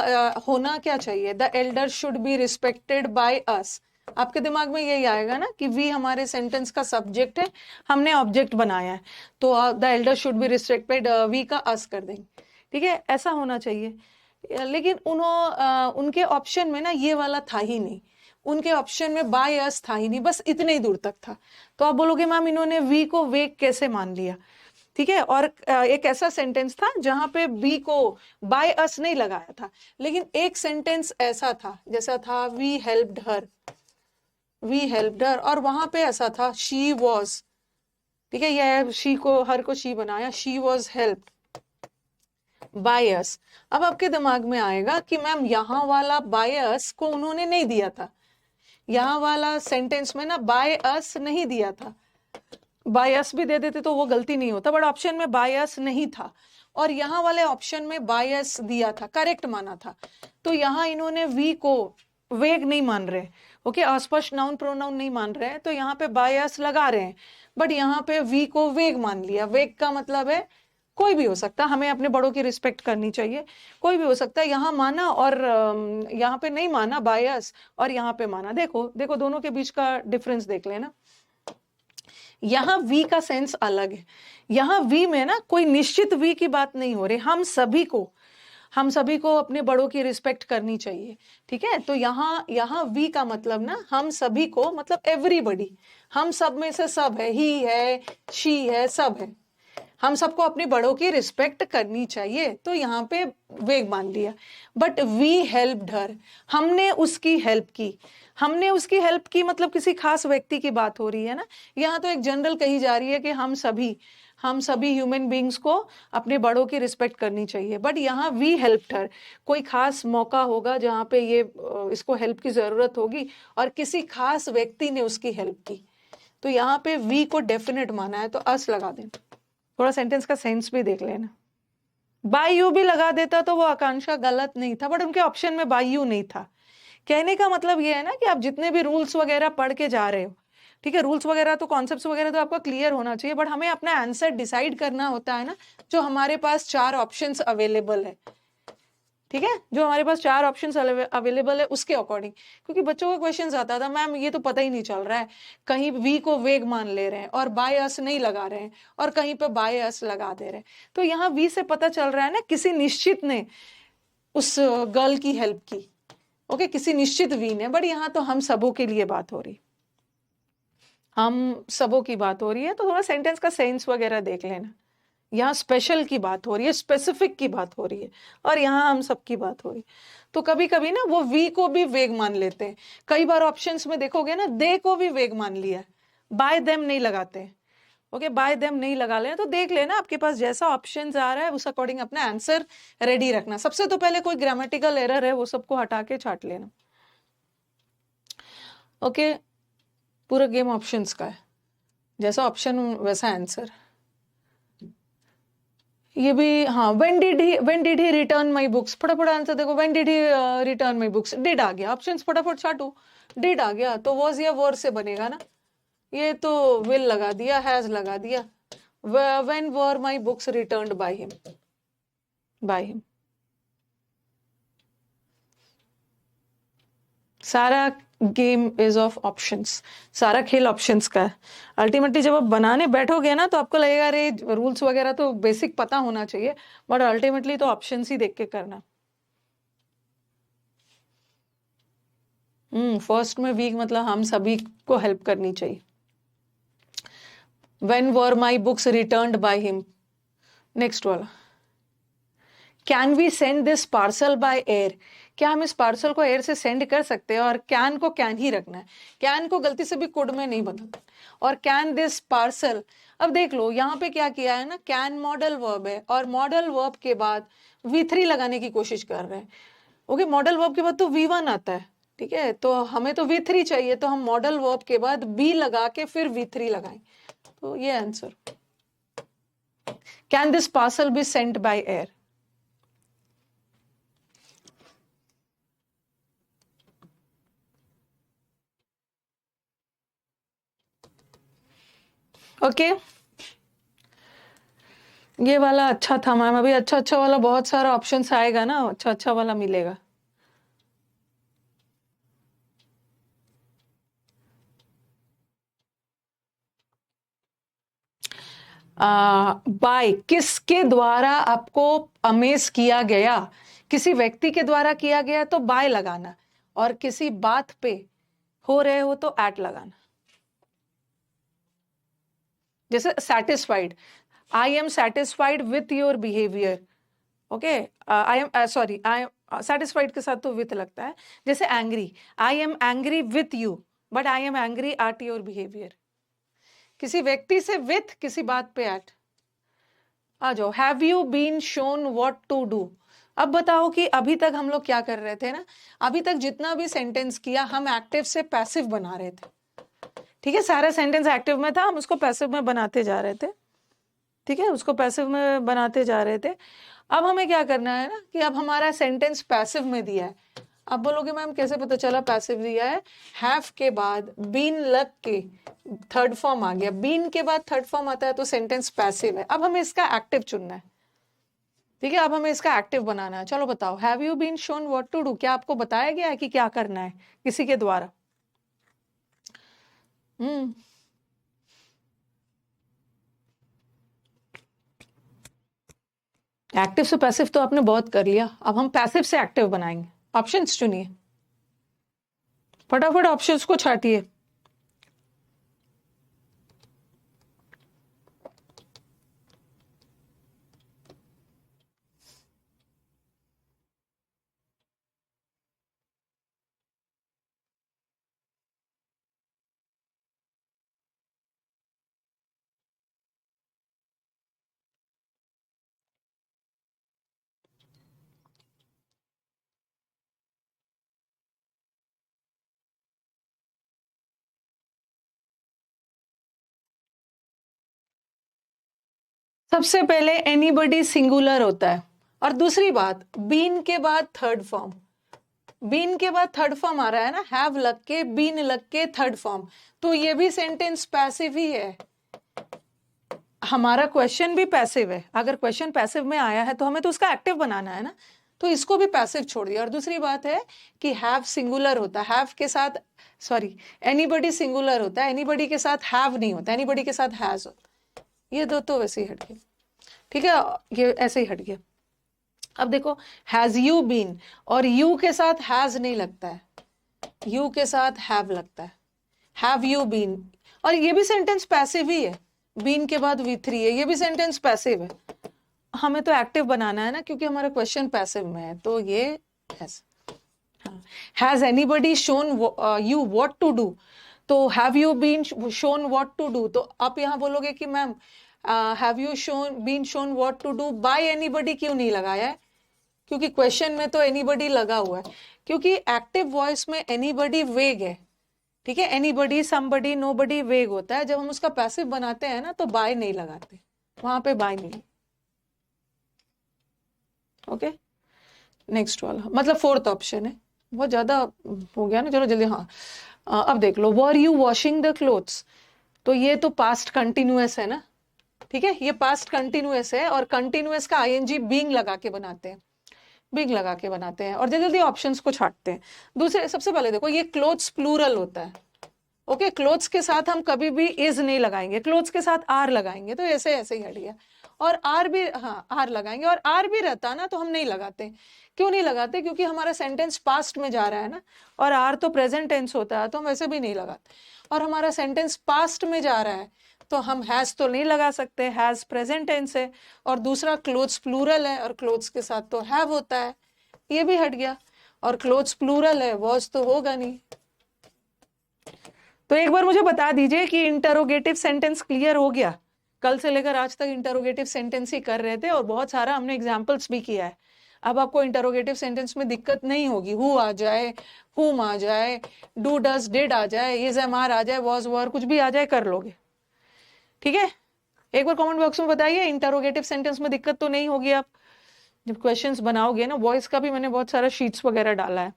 होना क्या चाहिए, the elder should be respected by us. आपके दिमाग में यही आएगा ना कि वी हमारे सेंटेंस का सब्जेक्ट है, हमने ऑब्जेक्ट बनाया है, तो the elder should be respected, we का अस कर देंगे, ठीक है, ऐसा होना चाहिए। लेकिन उनके ऑप्शन में ना ये वाला था ही नहीं, उनके ऑप्शन में बाय अस था ही नहीं, बस इतने ही दूर तक था। तो आप बोलोगे मैम इन्होंने वी को वेग कैसे मान लिया, ठीक है। और एक ऐसा सेंटेंस था जहां पे बी को बाय अस नहीं लगाया था, लेकिन एक सेंटेंस ऐसा था जैसा था वी हेल्प्ड हर, और वहां पे ऐसा था शी वॉज ठीक है, ये शी को, हर को शी बनाया, she was helped by us. अब आपके दिमाग में आएगा कि मैम यहाँ वाला बाय अस को उन्होंने नहीं दिया था, यहाँ वाला सेंटेंस में ना बाय अस नहीं दिया था, बायस भी दे देते तो वो गलती नहीं होता, बट ऑप्शन में बायस नहीं था और यहाँ वाले ऑप्शन में बायस दिया था, करेक्ट माना था। तो यहाँ इन्होंने वी को वेग नहीं मान रहे, ओके, अस्पष्ट नाउन प्रोनाउन नहीं मान रहे हैं, तो यहाँ पे बायस लगा रहे हैं, बट यहाँ पे वी को वेग मान लिया। वेग का मतलब है कोई भी हो सकता, हमें अपने बड़ों की रिस्पेक्ट करनी चाहिए, कोई भी हो सकता है। यहाँ माना और यहाँ पे नहीं माना बायस, और यहाँ पे माना। देखो देखो दोनों के बीच का डिफरेंस देख लेना। यहां वी का सेंस अलग है, यहां वी में ना कोई निश्चित वी की बात नहीं हो रही, हम सभी को अपने बड़ों की रिस्पेक्ट करनी चाहिए, ठीक है। तो यहाँ वी का मतलब ना हम सभी को, मतलब एवरीबडी, हम सब में से सब है, ही है, शी है, सब है, हम सबको अपने बड़ों की रिस्पेक्ट करनी चाहिए, तो यहाँ पे वेग मान लिया। बट वी हेल्प्ड हर, हमने उसकी हेल्प की, हमने उसकी हेल्प की मतलब किसी खास व्यक्ति की बात हो रही है ना, यहाँ तो एक जनरल कही जा रही है कि हम सभी ह्यूमन बींग्स को अपने बड़ों की रिस्पेक्ट करनी चाहिए। बट यहाँ वी हेल्प्ड हर, कोई खास मौका होगा जहाँ पे ये इसको हेल्प की जरूरत होगी और किसी खास व्यक्ति ने उसकी हेल्प की, तो यहाँ पे वी को डेफिनेट माना है, तो अस लगा देना। थोड़ा सेंटेंस का सेंस भी देख लेना। बाय यू भी लगा देता तो वो आकांक्षा गलत नहीं था, बट उनके ऑप्शन में बाय यू नहीं था। कहने का मतलब ये है ना कि आप जितने भी रूल्स वगैरह पढ़ के जा रहे हो, ठीक है, रूल्स वगैरह तो कॉन्सेप्ट्स वगैरह तो आपका क्लियर होना चाहिए, बट हमें अपना आंसर डिसाइड करना होता है ना, जो हमारे पास 4 ऑप्शंस अवेलेबल है, ठीक है, जो हमारे पास 4 ऑप्शंस अवेलेबल है उसके अकॉर्डिंग। क्योंकि बच्चों का क्वेश्चन आता था मैम ये तो पता ही नहीं चल रहा है, कहीं वी को वेग मान ले रहे हैं और बाय अस नहीं लगा रहे हैं, और कहीं पे बाय अस लगा दे रहे हैं। तो यहाँ वी से पता चल रहा है ना किसी निश्चित ने उस गर्ल की हेल्प की, ओके, किसी निश्चित वी ने, बट यहाँ तो हम सबों के लिए बात हो रही, हम सबों की बात हो रही है। तो थोड़ा सेंटेंस का सेंस वगैरह देख लेना। यहाँ स्पेशल की बात हो रही है, स्पेसिफिक की बात हो रही है, और यहाँ हम सब की बात हो रही है। तो कभी कभी ना वो वी को भी वेग मान लेते हैं, कई बार ऑप्शंस में देखोगे ना दे को भी वेग मान लिया, बाय देम नहीं लगाते, ओके, बाय देम नहीं लगा लेना। तो देख लेना आपके पास जैसा ऑप्शन आ रहा है उस अकॉर्डिंग अपना आंसर रेडी रखना। सबसे तो पहले कोई ग्रामेटिकल एरर है वो सबको हटा के छाट लेना, ओके। पूरा गेम ऑप्शंस का है, जैसा ऑप्शन वैसा आंसर। ये भी हाँ, when did he return my books, फटाफट आंसर देखो, when did he return my books, did आ गया, ऑप्शंस फटाफट छाटो, did आ गया तो was या were से बनेगा ना, ये तो will लगा दिया, has लगा दिया, when were my books returned by him, सारा गेम इज ऑफ ऑप्शंस, सारा खेल ऑप्शंस का है। अल्टीमेटली जब आप बनाने बैठोगे ना तो आपको लगेगा अरे रूल्स वगैरह तो बेसिक पता होना चाहिए, बट अल्टीमेटली तो ऑप्शंस ही देख के करना। फर्स्ट में वीक मतलब हम सभी को हेल्प करनी चाहिए। When were my books returned by him, next वाला, can we send this parcel by air, क्या हम इस पार्सल को एयर से सेंड कर सकते हैं, और कैन को कैन ही रखना है, कैन को गलती से भी कुड में नहीं बदलना, और कैन दिस पार्सल। अब देख लो यहाँ पे क्या किया है ना, कैन मॉडल वर्ब है और मॉडल वर्ब के बाद V3 लगाने की कोशिश कर रहे हैं, ओके, मॉडल वर्ब के बाद तो V1 आता है, ठीक है, तो हमें तो V3 चाहिए, तो हम मॉडल वर्ब के बाद बी लगा के फिर V3 लगाएं, तो ये answer, can this parcel be sent by air. Okay, ये वाला अच्छा था मैम, अभी अच्छा अच्छा वाला बहुत सारा ऑप्शंस आएगा ना, अच्छा अच्छा वाला मिलेगा। बाय किसके द्वारा आपको अमेज किया गया, किसी व्यक्ति के द्वारा किया गया तो बाय लगाना, और किसी बात पे हो रहे हो तो एट लगाना। जैसे satisfied, I am satisfied with your behaviour, okay, I am sorry, I am satisfied के साथ तो विथ लगता है। जैसे angry, I am angry with you, but I am angry at your behaviour. किसी व्यक्ति से विथ, किसी बात पे एट। आ जाओ, have you been shown what to do. अब बताओ कि अभी तक हम लोग क्या कर रहे थे ना, अभी तक जितना भी सेंटेंस किया हम एक्टिव से पैसिव बना रहे थे। ठीक है, सारा सेंटेंस एक्टिव में था, हम उसको पैसिव में बनाते जा रहे थे। ठीक है, उसको पैसिव में बनाते जा रहे थे। अब हमें क्या करना है ना कि अब हमारा सेंटेंस पैसिव में दिया है। अब बोलोगे मैम कैसे पता चला पैसिव दिया है? हैव के बाद बीन लग के थर्ड फॉर्म आ गया, बीन के बाद थर्ड फॉर्म आता है तो सेंटेंस पैसिव है। अब हमें इसका एक्टिव चुनना है। ठीक है, अब हमें इसका एक्टिव बनाना है। चलो बताओ, have you been shown what to do, क्या आपको बताया गया है कि क्या करना है किसी के द्वारा? एक्टिव से पैसिव तो आपने बहुत कर लिया, अब हम पैसिव से एक्टिव बनाएंगे। ऑप्शंस चुनिए, फटाफट ऑप्शंस को छाटिए। सबसे पहले एनीबडी सिंगुलर होता है, और दूसरी बात बीन के बाद थर्ड फॉर्म, बीन के बाद थर्ड फॉर्म आ रहा है ना, हैव लग के बीन लग के थर्ड फॉर्म, तो ये भी सेंटेंस पैसिव ही है। हमारा क्वेश्चन भी पैसिव है, अगर क्वेश्चन पैसिव में आया है तो हमें तो उसका एक्टिव बनाना है ना, तो इसको भी पैसिव छोड़ दिया। और दूसरी बात है कि हैव सिंगुलर होता है, हैव के साथ सॉरी एनीबडी सिंगुलर होता है, एनीबडी के साथ हैव नहीं होता, एनीबडी के साथ हैज होता है। ये दो तो वैसे ही हट गए। ठीक है, ये ऐसे ही हट गया। अब देखो, हैज यू बीन, और यू के साथ हैज नहीं लगता है, यू के साथ हैव लगता है, हैव यू बीन, और ये भी सेंटेंस पैसिव ही है, बीन के बाद V3 है, ये भी सेंटेंस पैसिव है। हमें तो एक्टिव बनाना है ना, क्योंकि हमारा क्वेश्चन पैसिव में है, तो ये has anybody shown you what to do, तो have you been shown what to do, तो आप यहाँ बोलोगे कि ma'am have you shown been shown what to do by anybody क्यों नहीं लगाया है? क्योंकि क्वेश्चन में तो एनीबडी लगा हुआ है, क्योंकि एक्टिव वॉइस में एनीबडी वेग है। ठीक है, एनीबडी, समबडी, नोबडी वेग होता है। जब हम उसका पैसिव बनाते हैं ना तो बाय नहीं लगाते, वहां पे बाय नहीं। ओके, नेक्स्ट वाला मतलब फोर्थ ऑप्शन है, बहुत ज्यादा हो गया ना, चलो जल्दी। हाँ, अब देख लो, were you washing the clothes, तो ये तो पास्ट कंटिन्यूअस है ना। ठीक है, ये पास्ट कंटिन्यूअस है, और कंटिन्यूअस का आईएनजी बीइंग लगा के बनाते हैं, बीइंग लगा के बनाते हैं, और जल्दी जल्दी ऑप्शंस को छाटते हैं। दूसरे, सबसे पहले देखो, ये क्लोथ्स प्लूरल होता है। ओके, क्लोथ्स के साथ हम कभी भी इज नहीं लगाएंगे, क्लोथ्स के साथ आर लगाएंगे, तो ऐसे ऐसे ही हट गया। और आर भी, हाँ आर लगाएंगे, और आर भी रहता ना तो हम नहीं लगाते। क्यों नहीं लगाते? क्योंकि हमारा सेंटेंस पास्ट में जा रहा है ना, और आर तो प्रेजेंट टेंस होता है, तो हम वैसे भी नहीं लगाते। और हमारा सेंटेंस पास्ट में जा रहा है तो हम हैज तो नहीं लगा सकते, हैज प्रेजेंट टेंस है, और दूसरा क्लोथ्स प्लूरल है, और क्लोथ्स के साथ तो हैव होता है, ये भी हट गया। और क्लोथ्स प्लूरल है, वॉज तो होगा नहीं। तो एक बार मुझे बता दीजिए कि इंटरोगेटिव सेंटेंस क्लियर हो गया? कल से लेकर आज तक इंटरोगेटिव सेंटेंस ही कर रहे थे, और बहुत सारा हमने एग्जाम्पल्स भी किया है। अब आपको इंटरोगेटिव सेंटेंस में दिक्कत नहीं होगी, हु आ जाए, हुम आ जाए, डू डज डिड आ जाए, इज एम आर आ जाए, वॉज वर कुछ भी आ जाए, कर लोगे। ठीक है, एक बार कमेंट बॉक्स में बताइए, इंटरोगेटिव सेंटेंस में दिक्कत तो नहीं होगी? आप जब क्वेश्चंस बनाओगे ना, वॉइस का भी मैंने बहुत सारा शीट्स वगैरह डाला है।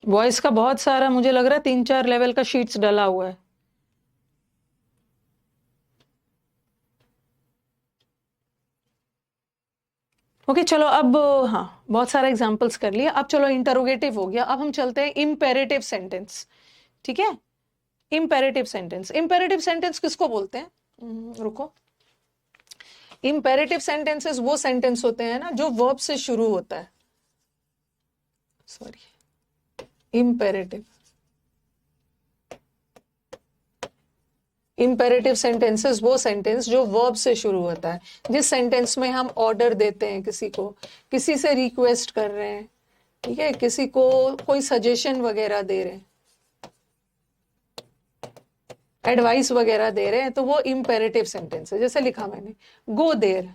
वॉइस का बहुत सारा, मुझे लग रहा है 3-4 लेवल का शीट्स डाला हुआ है। ओके चलो, अब हाँ बहुत सारा एग्जांपल्स कर लिया, अब चलो इंटरोगेटिव हो गया, अब हम चलते हैं इम्पेरेटिव सेंटेंस। ठीक है, इम्पेरेटिव सेंटेंस, इम्पेरेटिव सेंटेंस किसको बोलते हैं? रुको, इम्पेरेटिव सेंटेंसेस वो सेंटेंस होते हैं ना जो वर्ब से शुरू होता है। सॉरी, इम्पेरेटिव, इम्पेरेटिव सेंटेंसेस वो सेंटेंस जो वर्ब से शुरू होता है, जिस सेंटेंस में हम ऑर्डर देते हैं किसी को, किसी से रिक्वेस्ट कर रहे हैं, ठीक है, किसी को कोई सजेशन वगैरह दे रहे हैं, एडवाइस वगैरह दे रहे हैं, तो वो इम्पेरेटिव सेंटेंस है। जैसे लिखा मैंने गो देयर,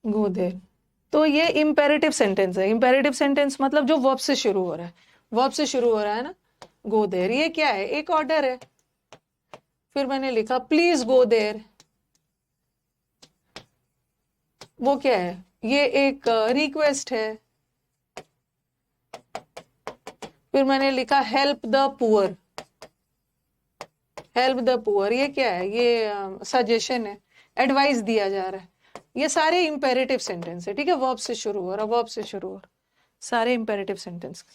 गो देयर, तो ये इम्पेरेटिव सेंटेंस है। इम्पेरेटिव सेंटेंस मतलब जो वर्ब से शुरू हो रहा है, वर्ब से शुरू हो रहा है ना, गो देयर। ये क्या है, एक ऑर्डर है। फिर मैंने लिखा प्लीज गो देयर, वो क्या है, ये एक रिक्वेस्ट है। फिर मैंने लिखा help the poor, help the poor, ये क्या है, ये सजेशन है, एडवाइस दिया जा रहा है। ये सारे इंपेरेटिव सेंटेंस है। ठीक है, वर्ब से शुरू हो रहा, वर्ब से शुरू हो रहा, सारे imperative sentence.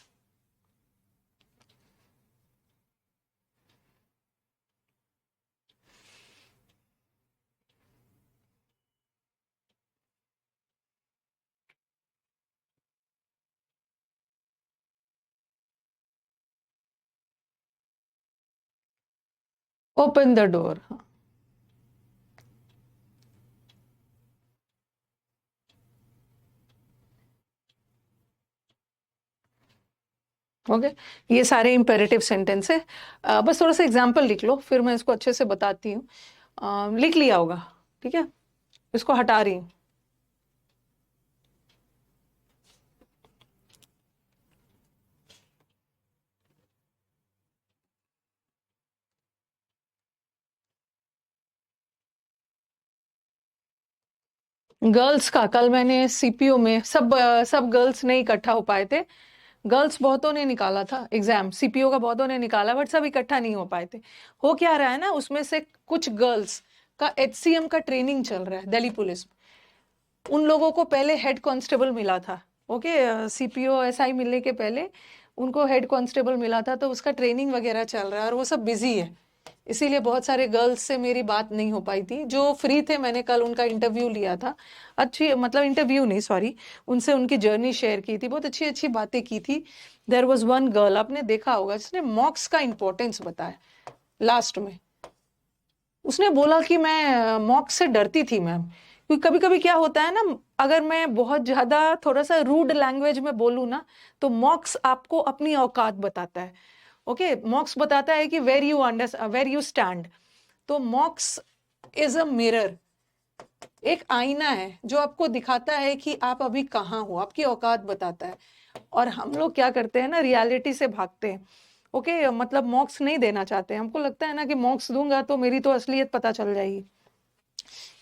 Open the door, हाँ, ओके। ये सारे इंपेरेटिव सेंटेंस है। बस थोड़ा सा एग्जाम्पल लिख लो, फिर मैं इसको अच्छे से बताती हूँ। लिख लिया होगा, ठीक है, इसको हटा रही हूँ। गर्ल्स का कल मैंने सीपीओ में सब गर्ल्स नहीं इकट्ठा हो पाए थे। गर्ल्स बहुतों ने निकाला था एग्जाम, सीपीओ का बहुतों ने निकाला, बट सब इकट्ठा नहीं हो पाए थे। हो क्या रहा है ना, उसमें से कुछ गर्ल्स का एचसीएम का ट्रेनिंग चल रहा है दिल्ली पुलिस में। उन लोगों को पहले हेड कांस्टेबल मिला था, ओके, सीपीओ एसआई मिलने के पहले उनको हेड कांस्टेबल मिला था, तो उसका ट्रेनिंग वगैरह चल रहा है और वो सब बिजी है। इसीलिए बहुत सारे गर्ल्स से मेरी बात नहीं हो पाई थी। जो फ्री थे, मैंने कल उनका इंटरव्यू लिया था। अच्छी, मतलब इंटरव्यू नहीं, सॉरी, उनसे उनकी जर्नी शेयर की थी, बहुत अच्छी अच्छी बातें की थी। देयर वॉज वन गर्ल, आपने देखा होगा, जिसने मॉक्स का इंपॉर्टेंस बताया लास्ट में। उसने बोला कि मैं मॉक्स से डरती थी मैम, क्योंकि कभी कभी क्या होता है ना, अगर मैं बहुत ज्यादा थोड़ा सा रूड लैंग्वेज में बोलूँ ना, तो मॉक्स आपको अपनी औकात बताता है। ओके, मॉक्स बताता है कि वेर यू स्टैंड। तो मॉक्स इज अ मिरर, एक आईना है जो आपको दिखाता है कि आप अभी कहाँ हो, आपकी औकात बताता है। और हम लोग क्या करते हैं ना, रियलिटी से भागते हैं। ओके, मतलब मॉक्स नहीं देना चाहते हैं। हमको लगता है ना कि मॉक्स दूंगा तो मेरी तो असलियत पता चल जाएगी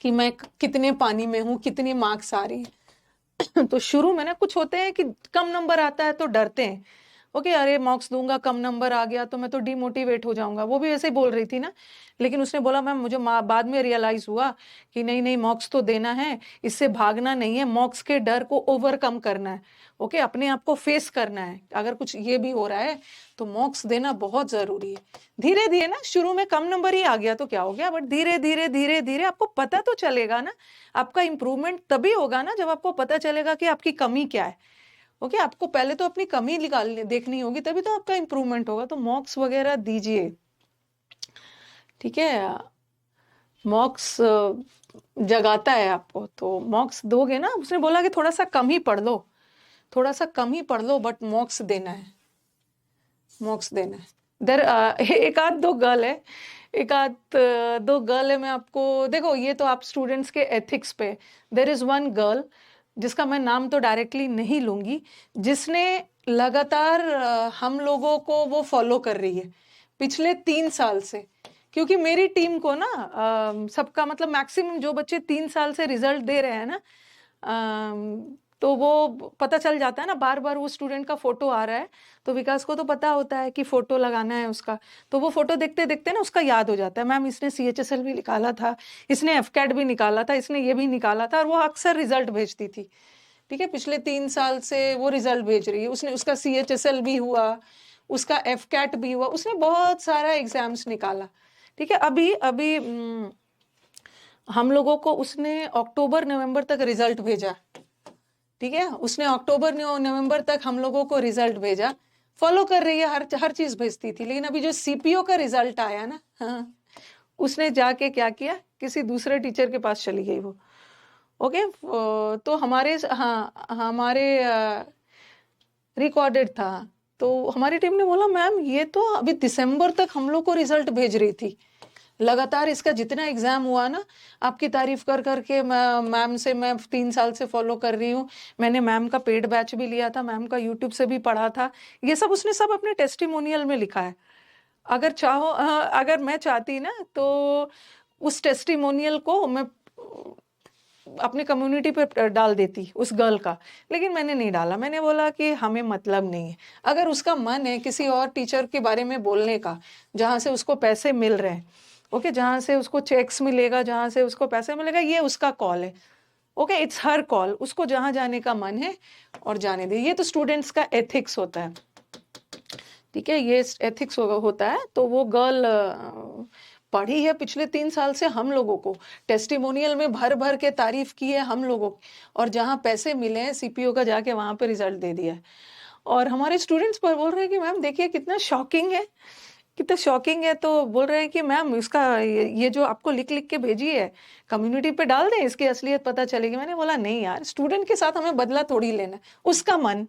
कि मैं कितने पानी में हूँ, कितने मार्क्स आ रही है। तो शुरू में ना कुछ होते हैं कि कम नंबर आता है तो डरते हैं। ओके, अरे मार्क्स दूंगा, कम नंबर आ गया तो मैं तो डिमोटिवेट हो जाऊंगा। वो भी ऐसे ही बोल रही थी ना, लेकिन उसने बोला मैम मुझे बाद में रियलाइज हुआ कि नहीं नहीं, मार्क्स तो देना है, इससे भागना नहीं है, मार्क्स के डर को ओवरकम करना है। ओके, अपने आप को फेस करना है। अगर कुछ ये भी हो रहा है तो मार्क्स देना बहुत जरूरी है। धीरे धीरे ना, शुरू में कम नंबर ही आ गया तो क्या हो गया, बट धीरे धीरे धीरे धीरे आपको पता तो चलेगा ना। आपका इंप्रूवमेंट तभी होगा ना जब आपको पता चलेगा कि आपकी कमी क्या है। ओके, आपको पहले तो अपनी कमी निकालनी देखनी होगी, तभी तो आपका इंप्रूवमेंट होगा। तो मॉक्स वगैरह दीजिए, ठीक है। मॉक्स जगाता है आपको, तो मॉक्स दोगे ना। उसने बोला कि थोड़ा सा कम ही पढ़ लो, थोड़ा सा कम ही पढ़ लो, बट मॉक्स देना है, मॉक्स देना है। एक आध दो गर्ल है, एक आध दो गर्ल है। मैं आपको, देखो, ये तो आप स्टूडेंट्स के एथिक्स पे। देर इज वन गर्ल जिसका मैं नाम तो डायरेक्टली नहीं लूंगी, जिसने लगातार हम लोगों को वो फॉलो कर रही है पिछले 3 साल से। क्योंकि मेरी टीम को ना, सबका मतलब मैक्सिमम जो बच्चे 3 साल से रिजल्ट दे रहे हैं ना, तो वो पता चल जाता है ना, बार बार वो स्टूडेंट का फोटो आ रहा है, तो विकास को तो पता होता है कि फोटो लगाना है उसका। तो वो फोटो देखते देखते ना उसका याद हो जाता है, मैम इसने सीएचएसएल भी निकाला था, इसने एफकैट भी निकाला था, इसने ये भी निकाला था। और वो अक्सर रिजल्ट भेजती थी। ठीक है, पिछले 3 साल से वो रिजल्ट भेज रही है। उसने, उसका सीएचएसएल भी हुआ, उसका एफकैट भी हुआ, उसने बहुत सारा एग्जाम्स निकाला। ठीक है, अभी अभी हम लोगों को उसने अक्टूबर नवंबर तक रिजल्ट भेजा। ठीक है, उसने अक्टूबर नवंबर तक हम लोगों को रिजल्ट भेजा। फॉलो कर रही है, हर चीज भेजती थी। लेकिन अभी जो सीपीओ का रिजल्ट आया ना, हाँ, उसने जाके क्या किया, किसी दूसरे टीचर के पास चली गई वो। ओके, तो हमारे, हाँ हमारे रिकॉर्डेड था। तो हमारी टीम ने बोला मैम ये तो अभी दिसंबर तक हम लोग को रिजल्ट भेज रही थी, लगातार इसका जितना एग्जाम हुआ ना, आपकी तारीफ कर करके मैम से मैं 3 साल से फॉलो कर रही हूँ। मैंने मैम का पेड बैच भी लिया था, मैम का यूट्यूब से भी पढ़ा था, ये सब उसने सब अपने टेस्टिमोनियल में लिखा है। अगर चाहो, अगर मैं चाहती ना तो उस टेस्टिमोनियल को मैं अपने कम्युनिटी पे डाल देती उस गर्ल का, लेकिन मैंने नहीं डाला। मैंने बोला कि हमें मतलब नहीं है। अगर उसका मन है किसी और टीचर के बारे में बोलने का जहाँ से उसको पैसे मिल रहे हैं, ओके, जहाँ से उसको चेक्स मिलेगा, जहाँ से उसको पैसे मिलेगा, ये उसका कॉल है। ओके, इट्स हर कॉल, उसको जहाँ जाने का मन है और जाने दे। ये तो स्टूडेंट्स का एथिक्स होता है, ठीक है, ये एथिक्स होता है। तो वो गर्ल पढ़ी है पिछले 3 साल से, हम लोगों को टेस्टिमोनियल में भर भर के तारीफ की है हम लोगों, और जहाँ पैसे मिले हैं सीपीओ का जाके वहां पे रिजल्ट दे दिया है। और हमारे स्टूडेंट्स पर बोल रहे हैं कि मैम देखिए कितना शॉकिंग है, कितना शॉकिंग है। तो बोल रहे हैं कि मैम इसका ये जो आपको लिख लिख के भेजी है कम्युनिटी पे डाल दें, इसकी असलियत पता चलेगी। मैंने बोला नहीं यार, स्टूडेंट के साथ हमें बदला थोड़ी लेना है, उसका मन,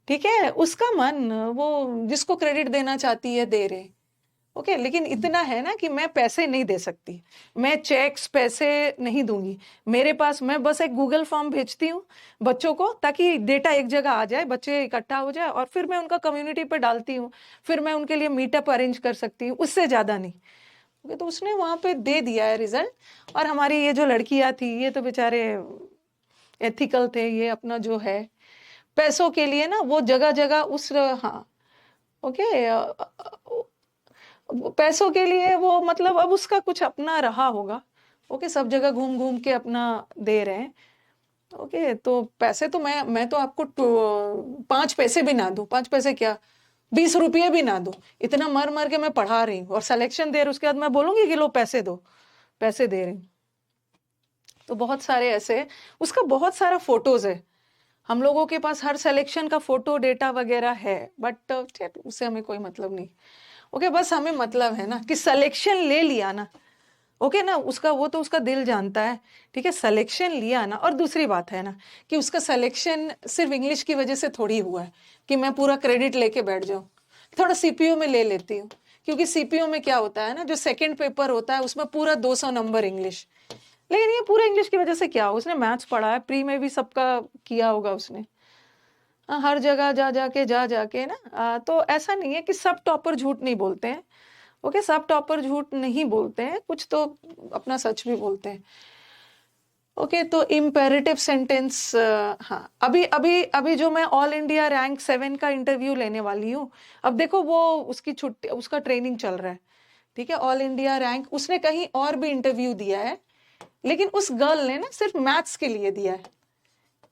ठीक है, उसका मन, वो जिसको क्रेडिट देना चाहती है दे रहे। ओके, लेकिन इतना है ना कि मैं पैसे नहीं दे सकती, मैं चेक्स पैसे नहीं दूंगी। मेरे पास, मैं बस एक गूगल फॉर्म भेजती हूँ बच्चों को, ताकि डेटा एक जगह आ जाए, बच्चे इकट्ठा हो जाए, और फिर मैं उनका कम्युनिटी पे डालती हूँ, फिर मैं उनके लिए मीटअप अरेंज कर सकती हूँ, उससे ज्यादा नहीं। ओके, तो उसने वहां पे दे दिया है रिजल्ट। और हमारी ये जो लड़कियां थी, ये तो बेचारे एथिकल थे, ये अपना जो है पैसों के लिए ना वो जगह जगह उस, हाँ, ओके, पैसों के लिए वो, मतलब अब उसका कुछ अपना रहा होगा। ओके, सब जगह घूम घूम के अपना दे रहे हैं। ओके, तो पैसे तो मैं तो आपको 5 पैसे भी ना दूं, 5 पैसे क्या, 20 रुपये भी ना दूं, इतना मर मर के मैं पढ़ा रही हूँ और सिलेक्शन दे रही हूँ, उसके बाद मैं बोलूंगी कि लो पैसे दो, पैसे दे रही हूँ। तो बहुत सारे ऐसे, उसका बहुत सारा फोटोज है, हम लोगों के पास हर सिलेक्शन का फोटो डेटा वगैरह है, बट उससे हमें कोई मतलब नहीं। ओके, बस हमें मतलब है ना कि सिलेक्शन ले लिया ना, ओके ना, उसका वो तो उसका दिल जानता है, ठीक है, सिलेक्शन लिया ना। और दूसरी बात है ना कि उसका सिलेक्शन सिर्फ इंग्लिश की वजह से थोड़ी हुआ है कि मैं पूरा क्रेडिट लेके बैठ जाऊं। थोड़ा सीपीयू में ले लेती हूँ, क्योंकि सीपीयू में क्या होता है ना, जो सेकंड पेपर होता है उसमें पूरा 200 नंबर इंग्लिश। लेकिन ये पूरा इंग्लिश की वजह से क्या, उसने मैथ्स पढ़ा है, प्री में भी सबका किया होगा उसने, हर जगह जा जाके ना, तो ऐसा नहीं है कि सब टॉपर झूठ नहीं बोलते हैं। ओके, सब टॉपर झूठ नहीं बोलते हैं, कुछ तो अपना सच भी बोलते हैं। ओके, तो इम्पेरेटिव सेंटेंस, हाँ, अभी अभी अभी जो मैं ऑल इंडिया रैंक 7 का इंटरव्यू लेने वाली हूँ, अब देखो वो उसकी छुट्टी, उसका ट्रेनिंग चल रहा है, ठीक है, ऑल इंडिया रैंक, उसने कहीं और भी इंटरव्यू दिया है, लेकिन उस गर्ल ने ना सिर्फ मैथ्स के लिए दिया है,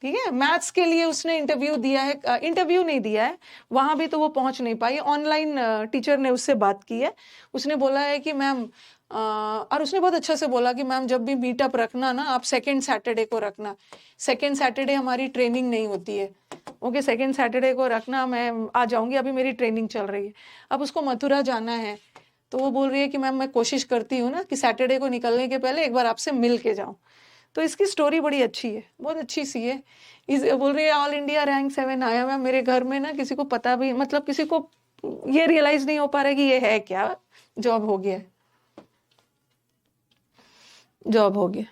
ठीक है, मैथ्स के लिए उसने इंटरव्यू दिया है, इंटरव्यू नहीं दिया है, वहां भी तो वो पहुंच नहीं पाई, ऑनलाइन टीचर ने उससे बात की है, उसने बोला है कि मैम, और उसने बहुत अच्छा से बोला कि मैम जब भी मीटअप रखना ना, आप सेकेंड सैटरडे को रखना, सेकेंड सैटरडे हमारी ट्रेनिंग नहीं होती है। ओके, सेकेंड सैटरडे को रखना, मैं आ जाऊंगी, अभी मेरी ट्रेनिंग चल रही है। अब उसको मथुरा जाना है, तो वो बोल रही है कि मैम मैं कोशिश करती हूँ ना कि सैटरडे को निकलने के पहले एक बार आपसे मिल के जाऊँ। तो इसकी स्टोरी बड़ी अच्छी है, बहुत अच्छी सी है। बोल रही है ऑल इंडिया रैंक 7 आया हुआ मेरे घर में ना, किसी को पता भी, मतलब किसी को ये रियलाइज नहीं हो पा रहा है कि ये है क्या, जॉब हो गया, जॉब हो गया।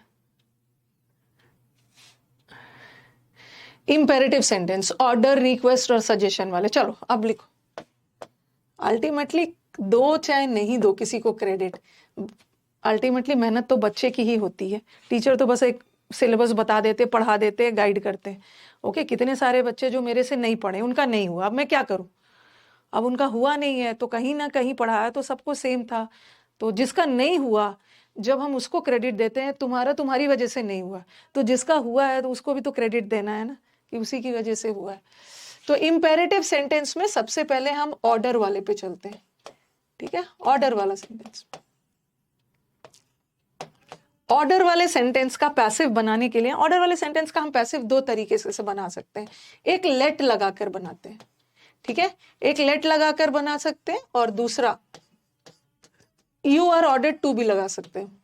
इंपेरेटिव सेंटेंस, ऑर्डर, रिक्वेस्ट और सजेशन वाले, चलो अब लिखो। अल्टीमेटली दो चाहे नहीं दो किसी को क्रेडिट, अल्टीमेटली मेहनत तो बच्चे की ही होती है, टीचर तो बस एक सिलेबस बता देते, पढ़ा देते, गाइड करते। ओके, कितने सारे बच्चे जो मेरे से नहीं पढ़े, उनका नहीं हुआ, अब मैं क्या करूं, अब उनका हुआ नहीं है तो कहीं ना कहीं पढ़ाया तो सबको सेम था, तो जिसका नहीं हुआ जब हम उसको क्रेडिट देते हैं, तुम्हारा तुम्हारी वजह से नहीं हुआ, तो जिसका हुआ है तो उसको भी तो क्रेडिट देना है ना कि उसी की वजह से हुआ है। तो इम्पेरेटिव सेंटेंस में सबसे पहले हम ऑर्डर वाले पे चलते हैं, ठीक है, ऑर्डर वाला सेंटेंस। ऑर्डर वाले सेंटेंस का पैसिव बनाने के लिए, ऑर्डर वाले सेंटेंस का हम पैसिव 2 तरीके से बना सकते हैं। एक लेट लगाकर बनाते हैं, ठीक है, एक लेट लगाकर बना सकते हैं, और दूसरा यू आर ऑर्डर्ड टू भी लगा सकते हैं।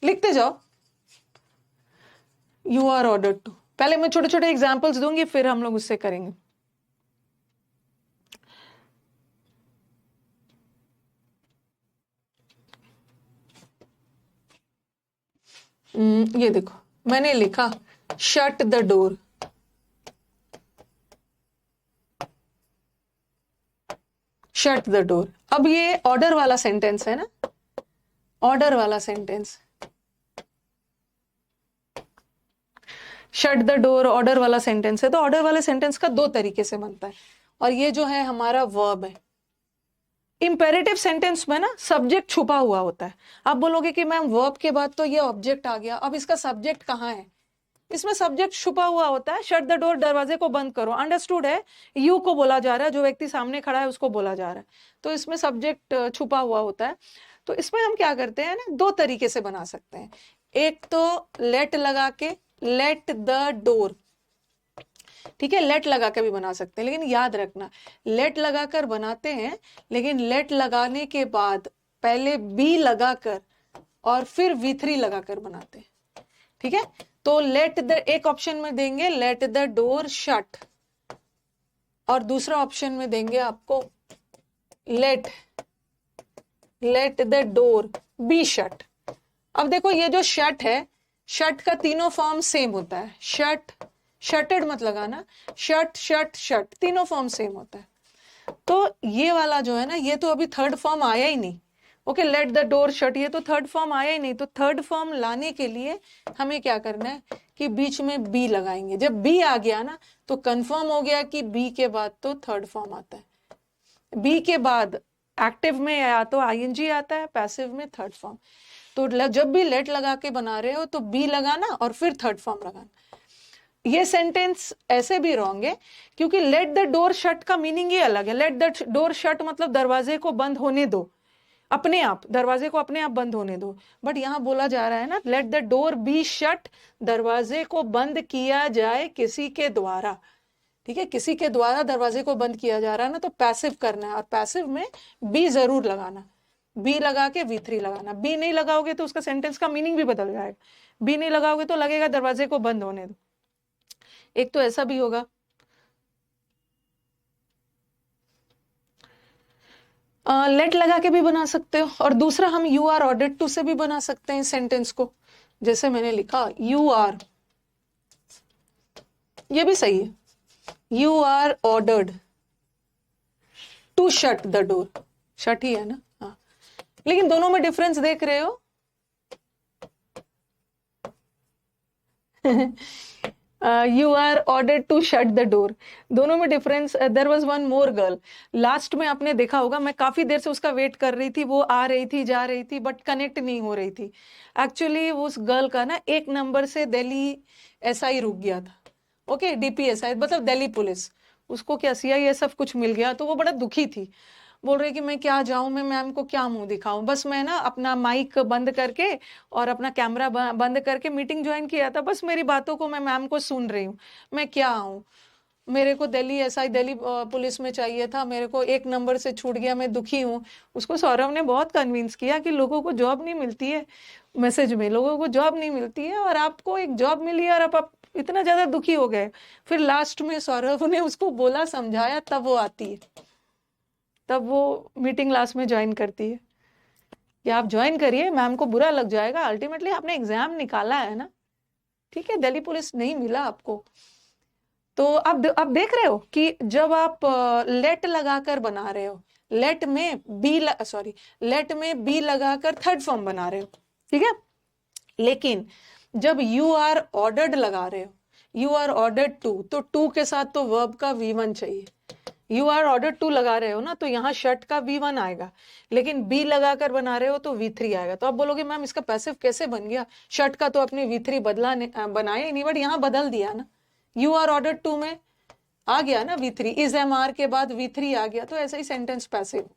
लिखते जाओ, यू आर ऑर्डर्ड टू। पहले मैं छोटे छोटे एग्जाम्पल्स दूंगी, फिर हम लोग उससे करेंगे। ये देखो, मैंने लिखा shut the door. Shut the door. अब ये ऑर्डर वाला सेंटेंस है ना, ऑर्डर वाला sentence. Shut the door order वाला सेंटेंस है, तो ऑर्डर वाले सेंटेंस का दो तरीके से बनता है, और ये जो है हमारा वर्ब है। इंपेरेटिव सेंटेंस में ना सब्जेक्ट छुपा हुआ होता है। आप बोलोगे कि मैम वर्ब के बाद तो ये ऑब्जेक्ट आ गया, अब इसका सब्जेक्ट कहाँ है? इसमें सब्जेक्ट छुपा हुआ होता है। शट द डोर, दरवाजे को बंद करो, अंडरस्टूड है, यू को बोला जा रहा है, जो व्यक्ति सामने खड़ा है उसको बोला जा रहा है, तो इसमें सब्जेक्ट छुपा हुआ होता है। तो इसमें हम क्या करते हैं ना, दो तरीके से बना सकते हैं। एक तो लेट लगा के, लेट द डोर, ठीक है, लेट लगा के भी बना सकते हैं, लेकिन याद रखना लेट लगाकर बनाते हैं, लेकिन लेट लगाने के बाद पहले बी लगाकर और फिर V3 लगाकर बनाते हैं, ठीक है। तो लेट द, एक ऑप्शन में देंगे लेट द डोर शट, और दूसरा ऑप्शन में देंगे आपको let the door be shut. अब देखो ये जो शट है, शट का तीनों फॉर्म सेम होता है। शट, शटेड मत लगाना, शट शट शट, तीनों फॉर्म सेम होता है। तो ये वाला जो है ना, ये तो अभी थर्ड फॉर्म आया ही नहीं। Okay, let the door shut, ये तो थर्ड फॉर्म आया ही नहीं। तो थर्ड फॉर्म लाने के लिए हमें क्या करना है कि बीच में बी लगाएंगे। जब बी आ गया ना, तो कंफर्म हो गया कि बी के बाद तो थर्ड फॉर्म आता है। बी के बाद एक्टिव में या तो आईएनजी आता है, पैसिव में थर्ड फॉर्म। तो जब भी लेट लगा के बना रहे हो तो बी लगाना और फिर थर्ड फॉर्म लगाना। ये सेंटेंस ऐसे भी रॉन्ग है, क्योंकि लेट द डोर शट का मीनिंग ये अलग है। लेट द डोर शट मतलब दरवाजे को बंद होने दो, अपने आप दरवाजे को अपने आप बंद होने दो। बट यहां बोला जा रहा है ना, let the door be shut, दरवाजे को बंद किया जाए किसी के द्वारा, ठीक है, किसी के द्वारा दरवाजे को बंद किया जा रहा है ना, तो पैसिव करना है, और पैसिव में बी जरूर लगाना, बी लगा के V3 लगाना। बी नहीं लगाओगे तो उसका सेंटेंस का मीनिंग भी बदल जाएगा। बी नहीं लगाओगे तो लगेगा दरवाजे को बंद होने दो। एक तो ऐसा भी होगा, लेट लगा के भी बना सकते हो, और दूसरा हम यू आर ऑर्डर्ड टू से भी बना सकते हैं सेंटेंस को। जैसे मैंने लिखा यू आर, ये भी सही है, you are ordered to shut the door, shut ही है ना, हाँ। लेकिन दोनों में डिफरेंस देख रहे हो you are ordered to shut the door, दोनों में difference. There was one more girl, last में आपने देखा होगा, मैं काफी देर से उसका वेट कर रही थी, वो आ रही थी जा रही थी बट कनेक्ट नहीं हो रही थी। एक्चुअली उस गर्ल का ना एक नंबर से दिल्ली एसआई रुक गया था। ओके, DPSI मतलब दिल्ली पुलिस, उसको क्या CI सब कुछ मिल गया, तो वो बड़ा दुखी थी। बोल रही कि मैं क्या जाऊं, मैं मैम को क्या मुंह दिखाऊं। बस मैं ना अपना माइक बंद करके और अपना कैमरा बंद करके मीटिंग ज्वाइन किया था, बस मेरी बातों को मैं मैम को सुन रही हूँ, मैं क्या आऊं, मेरे को दिल्ली SI दिल्ली पुलिस में चाहिए था, मेरे को एक नंबर से छूट गया, मैं दुखी हूँ। उसको सौरभ ने बहुत कन्विंस किया कि लोगों को जॉब नहीं मिलती है, मैसेज में लोगों को जॉब नहीं मिलती है, और आपको एक जॉब मिली और आप इतना ज्यादा दुखी हो गए। फिर लास्ट में सौरभ ने उसको बोला, समझाया, तब वो आती है, तब वो मीटिंग क्लास में ज्वाइन करती है कि आप ज्वाइन करिए, मैम को बुरा लग जाएगा, अल्टीमेटली आपने एग्जाम निकाला है ना, ठीक है, दिल्ली पुलिस नहीं मिला आपको। तो अब देख रहे हो कि जब आप लेट लगाकर बना रहे हो, लेट में बी सॉरी लेट में बी लगाकर थर्ड फॉर्म बना रहे हो, ठीक है। लेकिन जब यू आर ऑर्डर्ड लगा रहे हो, यू आर ऑर्डर्ड टू, तो टू के साथ तो वर्ब का V1 चाहिए। यू आर ऑर्डर टू लगा रहे हो ना, तो यहाँ शट का V1 आएगा, लेकिन बी लगाकर बना रहे हो तो V3 आएगा। तो आप बोलोगे मैम इसका पैसिव कैसे बन गया, शट का तो अपने V3 बदला बनाया ही नहीं, बट यहाँ बदल दिया ना, यू आर ऑर्डर टू में आ गया ना V3, इज MR के बाद V3 आ गया, तो ऐसा ही सेंटेंस पैसिव,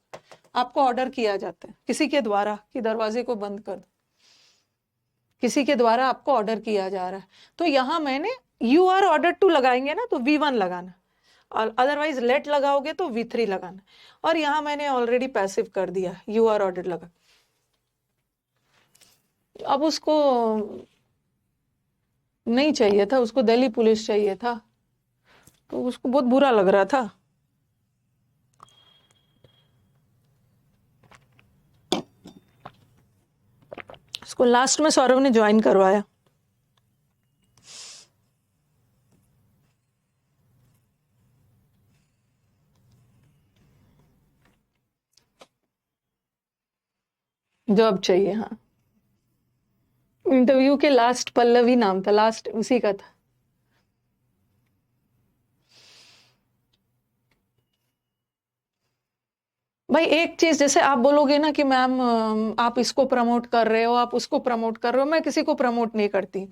आपको ऑर्डर किया जाता है किसी के द्वारा कि दरवाजे को बंद कर दो, किसी के द्वारा आपको ऑर्डर किया जा रहा है। तो यहाँ मैंने यू आर ऑर्डर टू लगाएंगे ना तो V1 लगाना, और अदरवाइज लेट लगाओगे तो V3 लगाना, और यहां मैंने ऑलरेडी पैसिव कर दिया, यू आर ऑर्डर लगा। अब उसको नहीं चाहिए था उसको, दिल्ली पुलिस चाहिए था, तो उसको बहुत बुरा लग रहा था। उसको लास्ट में सौरभ ने ज्वाइन करवाया। जॉब चाहिए, हाँ। इंटरव्यू के लास्ट पल्लवी नाम था, लास्ट उसी का था। भाई एक चीज, जैसे आप बोलोगे ना कि मैम आप इसको प्रमोट कर रहे हो, आप उसको प्रमोट कर रहे हो, मैं किसी को प्रमोट नहीं करती हूँ।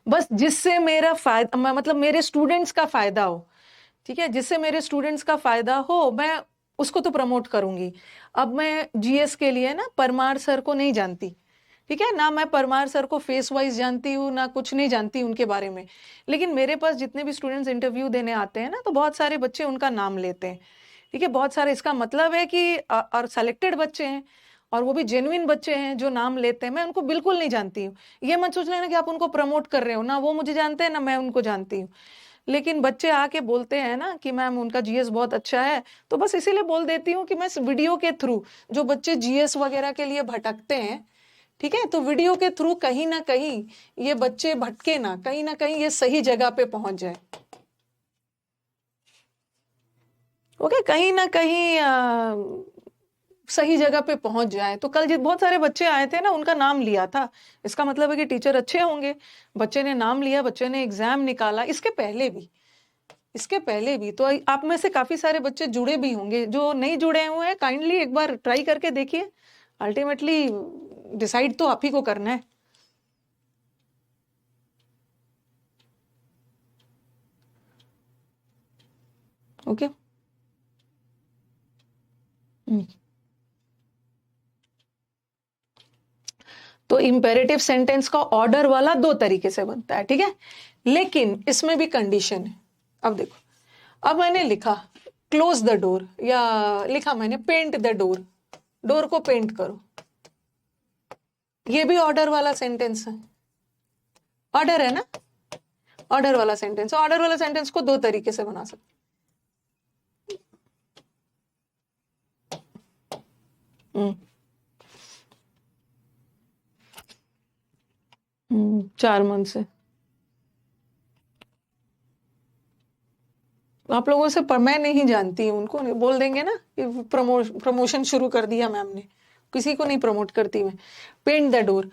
बस जिससे मेरा फायदा, मतलब मेरे स्टूडेंट्स का फायदा हो, ठीक है, जिससे मेरे स्टूडेंट्स का फायदा हो, मैं उसको तो प्रमोट करूंगी। अब मैं जीएस के लिए ना परमार सर को नहीं जानती, ठीक है ना, मैं परमार सर को फेस वाइज जानती हूँ ना, कुछ नहीं जानती उनके बारे में। लेकिन मेरे पास जितने भी स्टूडेंट्स इंटरव्यू देने आते हैं ना, तो बहुत सारे बच्चे उनका नाम लेते हैं, ठीक है, बहुत सारे। इसका मतलब है कि और सेलेक्टेड बच्चे हैं, और वो भी जेन्युइन बच्चे हैं जो नाम लेते हैं। मैं उनको बिल्कुल नहीं जानती हूँ, ये मत सोच लेना कि आप उनको प्रमोट कर रहे हो, ना वो मुझे जानते हैं ना मैं उनको जानती हूँ। लेकिन बच्चे आके बोलते हैं ना कि मैम उनका जीएस बहुत अच्छा है, तो बस इसीलिए बोल देती हूँ कि मैं इस वीडियो के थ्रू, जो बच्चे जीएस वगैरह के लिए भटकते हैं, ठीक है, तो वीडियो के थ्रू कहीं ना कहीं ये बच्चे भटके ना, कहीं ना कहीं ये सही जगह पे पहुंच जाए। ओके, कहीं ना कहीं सही जगह पे पहुंच जाए। तो कल बहुत सारे बच्चे आए थे ना, उनका नाम लिया था, इसका मतलब है कि टीचर अच्छे होंगे। बच्चे ने नाम लिया, बच्चे ने एग्जाम निकाला, इसके पहले भी तो आप में से काफी सारे बच्चे जुड़े भी होंगे। जो नहीं जुड़े हुए हैं, काइंडली एक बार ट्राई करके देखिए। अल्टीमेटली डिसाइड तो आप ही को करना है। ओके, तो इंपेरेटिव सेंटेंस का ऑर्डर वाला दो तरीके से बनता है, ठीक है, लेकिन इसमें भी कंडीशन है। अब देखो, अब मैंने लिखा क्लोज द डोर, या लिखा मैंने पेंट द डोर, डोर को पेंट करो, ये भी ऑर्डर वाला सेंटेंस है। ऑर्डर है ना, ऑर्डर वाला सेंटेंस। ऑर्डर वाला सेंटेंस को दो तरीके से बना सकते हैं। 4 मंथ से आप लोगों से, पर मैं नहीं जानती हूँ उनको, नहीं बोल देंगे ना कि प्रमोशन शुरू कर दिया मैम ने, किसी को नहीं प्रमोट करती मैं। पेंट द डोर,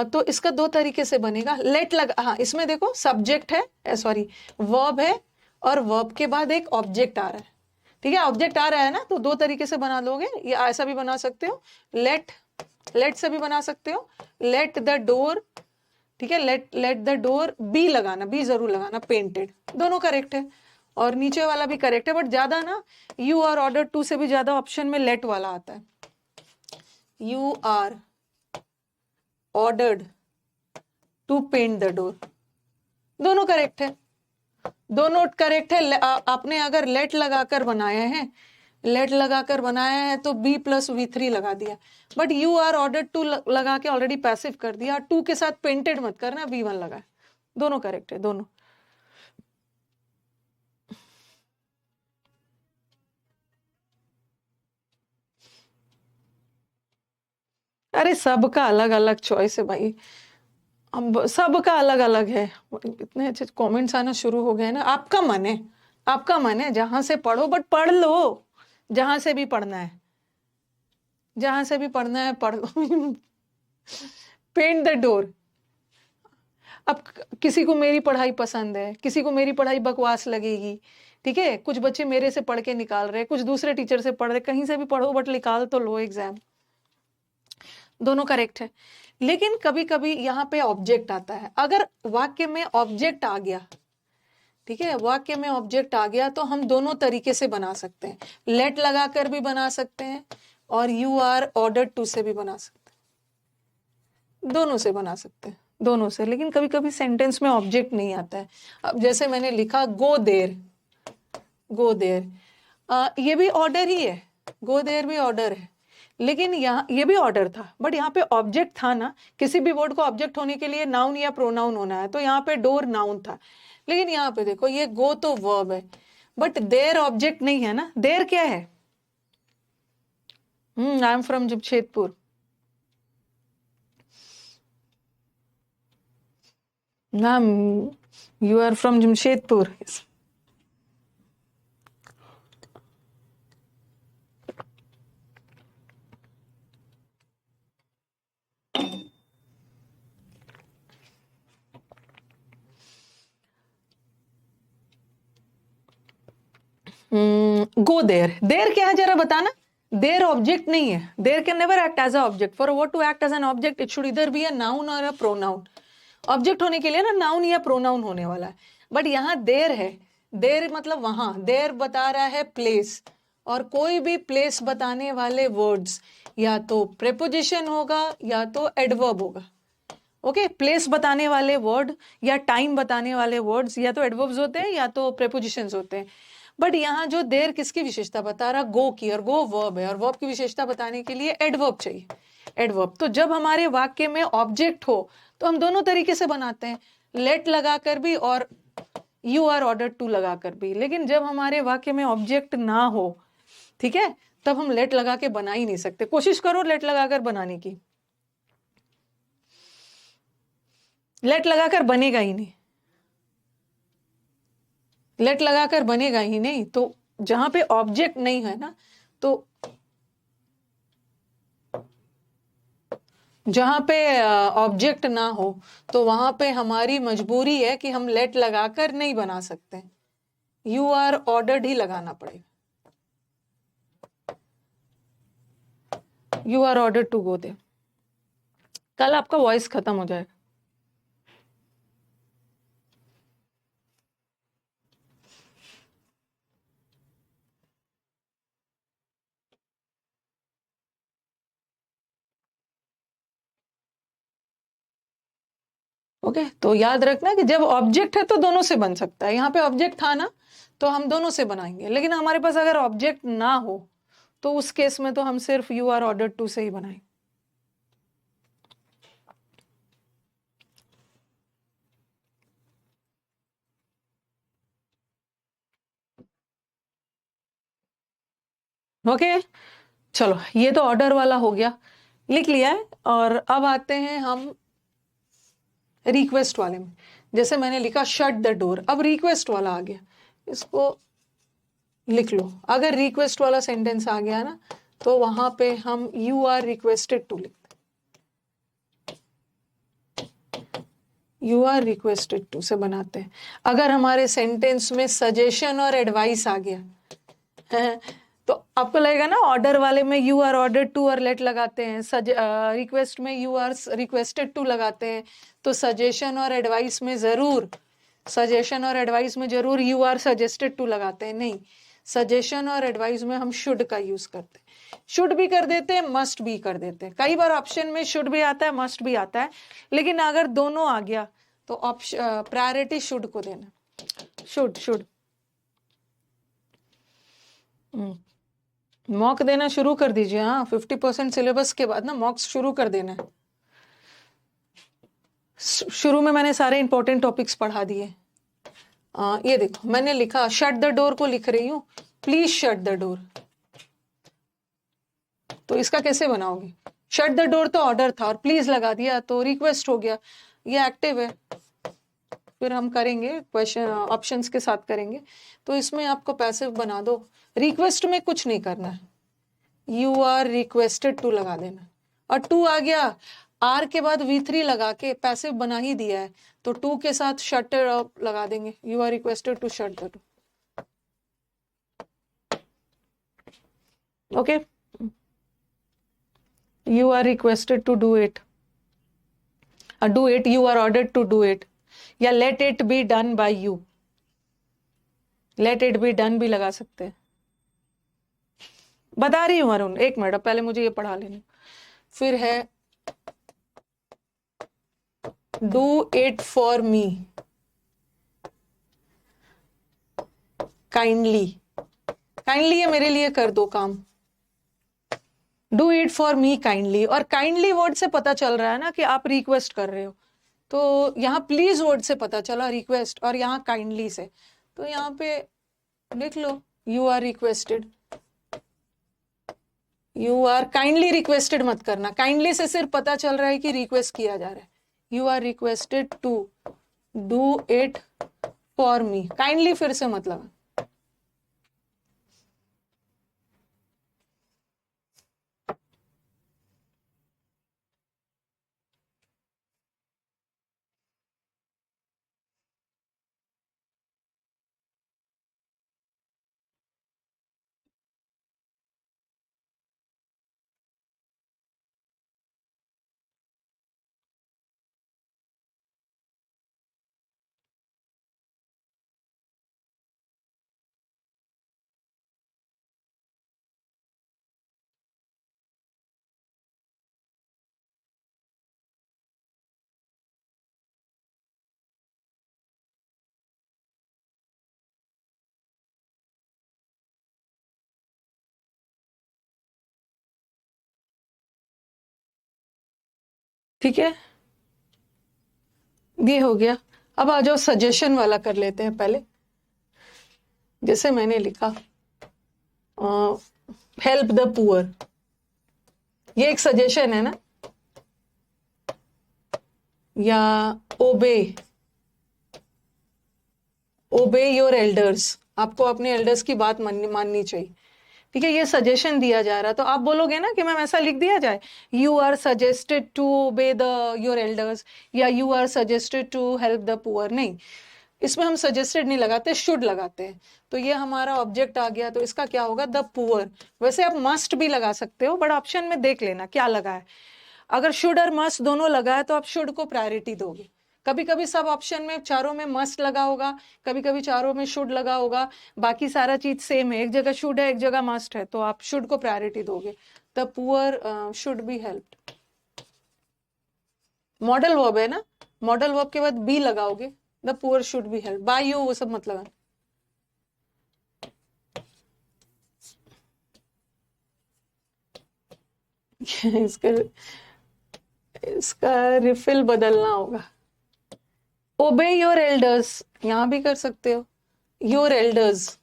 तो इसका दो तरीके से बनेगा। लेट लगा, हाँ, इसमें देखो सब्जेक्ट है, सॉरी वर्ब है, और वर्ब के बाद एक ऑब्जेक्ट आ रहा है, ठीक है, ऑब्जेक्ट आ रहा है ना, तो दो तरीके से बना लोगे। या ऐसा भी बना सकते हो, लेट से भी बना सकते हो, लेट द डोर, ठीक है, लेट द डोर बी लगाना, बी जरूर लगाना, पेंटेड, दोनों करेक्ट है। और नीचे वाला भी करेक्ट है, बट ज्यादा ना, यू आर ऑर्डर टू से भी ज्यादा ऑप्शन में लेट वाला आता है। You are ordered to paint the door, दोनों करेक्ट है, दोनों करेक्ट है। आपने अगर लेट लगाकर बनाया है, लेट लगाकर बनाया है तो बी प्लस V3 लगा दिया, but you are order to लगा के ऑलरेडी पैसिव कर दिया। टू के साथ पेंटेड मत करना, V1 लगा, दोनों करेक्ट है, दोनों। अरे सबका अलग अलग चॉइस है भाई, अब सबका अलग अलग है। इतने अच्छे कमेंट्स आना शुरू हो गए ना। आपका मन है, आपका मन है, जहां से पढ़ो, बट पढ़ लो, जहां से भी पढ़ना है, जहां से भी पढ़ना है पढ़ लो। Paint the door. अब किसी को मेरी पढ़ाई पसंद है, किसी को मेरी पढ़ाई बकवास लगेगी, ठीक है, कुछ बच्चे मेरे से पढ़ के निकाल रहे, कुछ दूसरे टीचर से पढ़ रहे, कहीं से भी पढ़ो बट निकाल तो लो एग्जाम, दोनों करेक्ट है। लेकिन कभी कभी यहाँ पे ऑब्जेक्ट आता है, अगर वाक्य में ऑब्जेक्ट आ गया, ठीक है, वाक्य में ऑब्जेक्ट आ गया, तो हम दोनों तरीके से बना सकते हैं, लेट लगाकर भी बना सकते हैं, और यू आर ऑर्डर टू से भी बना सकते हैं, दोनों से बना सकते हैं, दोनों से। लेकिन कभी कभी सेंटेंस में ऑब्जेक्ट नहीं आता है। अब जैसे मैंने लिखा गो देर, गो देर, ये भी ऑर्डर ही है, गो देर भी ऑर्डर है, लेकिन यहाँ ये भी ऑर्डर था, बट यहाँ पे ऑब्जेक्ट था ना, किसी भी वर्ड को ऑब्जेक्ट होने के लिए नाउन या प्रोनाउन होना है, तो यहाँ पे डोर नाउन था। लेकिन यहाँ पे देखो ये गो तो वर्ब है, बट देर ऑब्जेक्ट नहीं है ना। देर क्या है? I am from Jamshedpur. नाम, you are from Jamshedpur. Go there, there क्या है जरा बताना। देर ऑब्जेक्ट नहीं है, there can never act as a object. For word to act as an object it should either be a noun और a pronoun. Object होने के लिए ना नाउन या प्रोनाउन होने वाला है, बट यहाँ देर है। देर मतलब वहां, देर बता रहा है प्लेस, और कोई भी प्लेस बताने वाले वर्ड्स या तो प्रेपोजिशन होगा या तो एडवर्ब होगा। ओके, प्लेस बताने वाले वर्ड या टाइम बताने वाले वर्ड्स या तो एडवर्ब्स होते हैं या तो प्रेपोजिशंस होते हैं। बट यहाँ जो देर किसकी विशेषता बता रहा, गो की, और गो वर्ब है, और वर्ब की विशेषता बताने के लिए एडवर्ब चाहिए। एडवर्ब तो जब हमारे वाक्य में ऑब्जेक्ट हो तो हम दोनों तरीके से बनाते हैं, लेट लगाकर भी और यू आर ऑर्डर टू लगाकर भी। लेकिन जब हमारे वाक्य में ऑब्जेक्ट ना हो, ठीक है, तब हम लेट लगा के बना ही नहीं सकते। कोशिश करो लेट लगाकर बनाने की, लेट लगाकर बनेगा ही नहीं, लेट लगाकर बनेगा ही नहीं। तो जहां पे ऑब्जेक्ट नहीं है ना, तो जहां पे ऑब्जेक्ट ना हो तो वहां पे हमारी मजबूरी है कि हम लेट लगाकर नहीं बना सकते, यू आर ऑर्डर्ड ही लगाना पड़ेगा। You are ordered to go there. कल आपका वॉइस खत्म हो जाएगा। ओके, तो याद रखना कि जब ऑब्जेक्ट है तो दोनों से बन सकता है। यहाँ पे ऑब्जेक्ट था ना, तो हम दोनों से बनाएंगे। लेकिन हमारे पास अगर ऑब्जेक्ट ना हो तो उस केस में तो हम सिर्फ यू आर ऑर्डर टू से ही बनाएंगे। ओके, चलो ये तो ऑर्डर वाला हो गया, लिख लिया है। और अब आते हैं हम रिक्वेस्ट वाले में। जैसे मैंने लिखा शट द डोर, अब रिक्वेस्ट वाला आ गया, इसको लिख लो। अगर रिक्वेस्ट वाला सेंटेंस आ गया ना, तो वहां पे हम यू आर रिक्वेस्टेड टू लिखते, यू आर रिक्वेस्टेड टू से बनाते हैं। अगर हमारे सेंटेंस में सजेशन और एडवाइस आ गया है, तो आपको लगेगा ना ऑर्डर वाले में यू आर ऑर्डर टू और लेट लगाते हैं, रिक्वेस्ट में यू आर रिक्वेस्टेड टू लगाते हैं, तो सजेशन और एडवाइस में जरूर, सजेशन और एडवाइस में जरूर यू आर सजेस्टेड टू लगाते हैं। नहीं, सजेशन और एडवाइस में हम शुड का यूज करते हैं। शुड भी कर देते हैं, मस्ट भी कर देते हैं। कई बार ऑप्शन में शुड भी आता है, मस्ट भी आता है, लेकिन अगर दोनों आ गया तो ऑप्शन प्रायोरिटी शुड को देना। Should, should. मॉक देना शुरू कर दीजिए। हाँ, 50% सिलेबस के बाद ना मॉक्स शुरू कर देना है। शुरू में मैंने सारे इंपॉर्टेंट टॉपिक्स पढ़ा दिए। ये देखो मैंने लिखा शट द डोर को लिख रही हूँ, प्लीज शट द डोर। तो इसका कैसे बनाओगे? शट द डोर तो ऑर्डर था और प्लीज लगा दिया तो रिक्वेस्ट हो गया, ये एक्टिव है। फिर हम करेंगे क्वेश्चन ऑप्शंस के साथ करेंगे। तो इसमें आपको पैसिव बना दो। रिक्वेस्ट में कुछ नहीं करना है, यू आर रिक्वेस्टेड टू लगा देना। और टू आ गया, आर के बाद V3 लगा के पैसिव बना ही दिया है, तो टू के साथ शट लगा देंगे, you are requested to shut the door. Okay, you are requested to do it, do it, you are ordered to do it, या let it be done by you, let it be done भी लगा सकते हैं। बता रही हूँ अरुण, एक minute, पहले मुझे ये पढ़ा लेने। फिर है do it for me kindly, kindly ये मेरे लिए कर दो काम, do it for me kindly, और काइंडली वर्ड से पता चल रहा है ना कि आप रिक्वेस्ट कर रहे हो, तो यहाँ प्लीज वर्ड से पता चला रिक्वेस्ट, और यहाँ काइंडली से, तो यहाँ पे लिख लो you are requested. You are kindly requested मत करना, काइंडली से सिर्फ पता चल रहा है कि रिक्वेस्ट किया जा रहा है। You are requested to do it for me, kindly फिर से मत लगा। ठीक है, ये हो गया। अब आ जाओ सजेशन वाला कर लेते हैं पहले। जैसे मैंने लिखा हेल्प द पुअर, ये एक सजेशन है ना, या ओबे योर एल्डर्स, आपको अपने एल्डर्स की बात माननी चाहिए। ठीक है, ये सजेशन दिया जा रहा है, तो आप बोलोगे ना कि मैम ऐसा लिख दिया जाए, you are suggested to obey the your elders, या you are suggested to help the poor, नहीं, इसमें हम सजेस्टेड नहीं लगाते, शुड लगाते हैं। तो ये हमारा ऑब्जेक्ट आ गया, तो इसका क्या होगा, द पुअर। वैसे आप मस्ट भी लगा सकते हो, बट ऑप्शन में देख लेना क्या लगा है। अगर शुड और मस्ट दोनों लगा है तो आप शुड को प्रायोरिटी दोगे। कभी कभी सब ऑप्शन में चारों में मस्ट लगा होगा, कभी कभी चारों में शुड लगा होगा, बाकी सारा चीज सेम है, एक जगह शुड है एक जगह मस्ट है, तो आप शुड को प्रायोरिटी दोगे। The poor should be helped, model verb है ना, मॉडल वर्ब के बाद बी लगाओगे, the poor should be help by you, वो सब मत लगाना। इसका रिफिल बदलना होगा। ओबे योर एल्डर्स, यहां भी कर सकते हो, your elders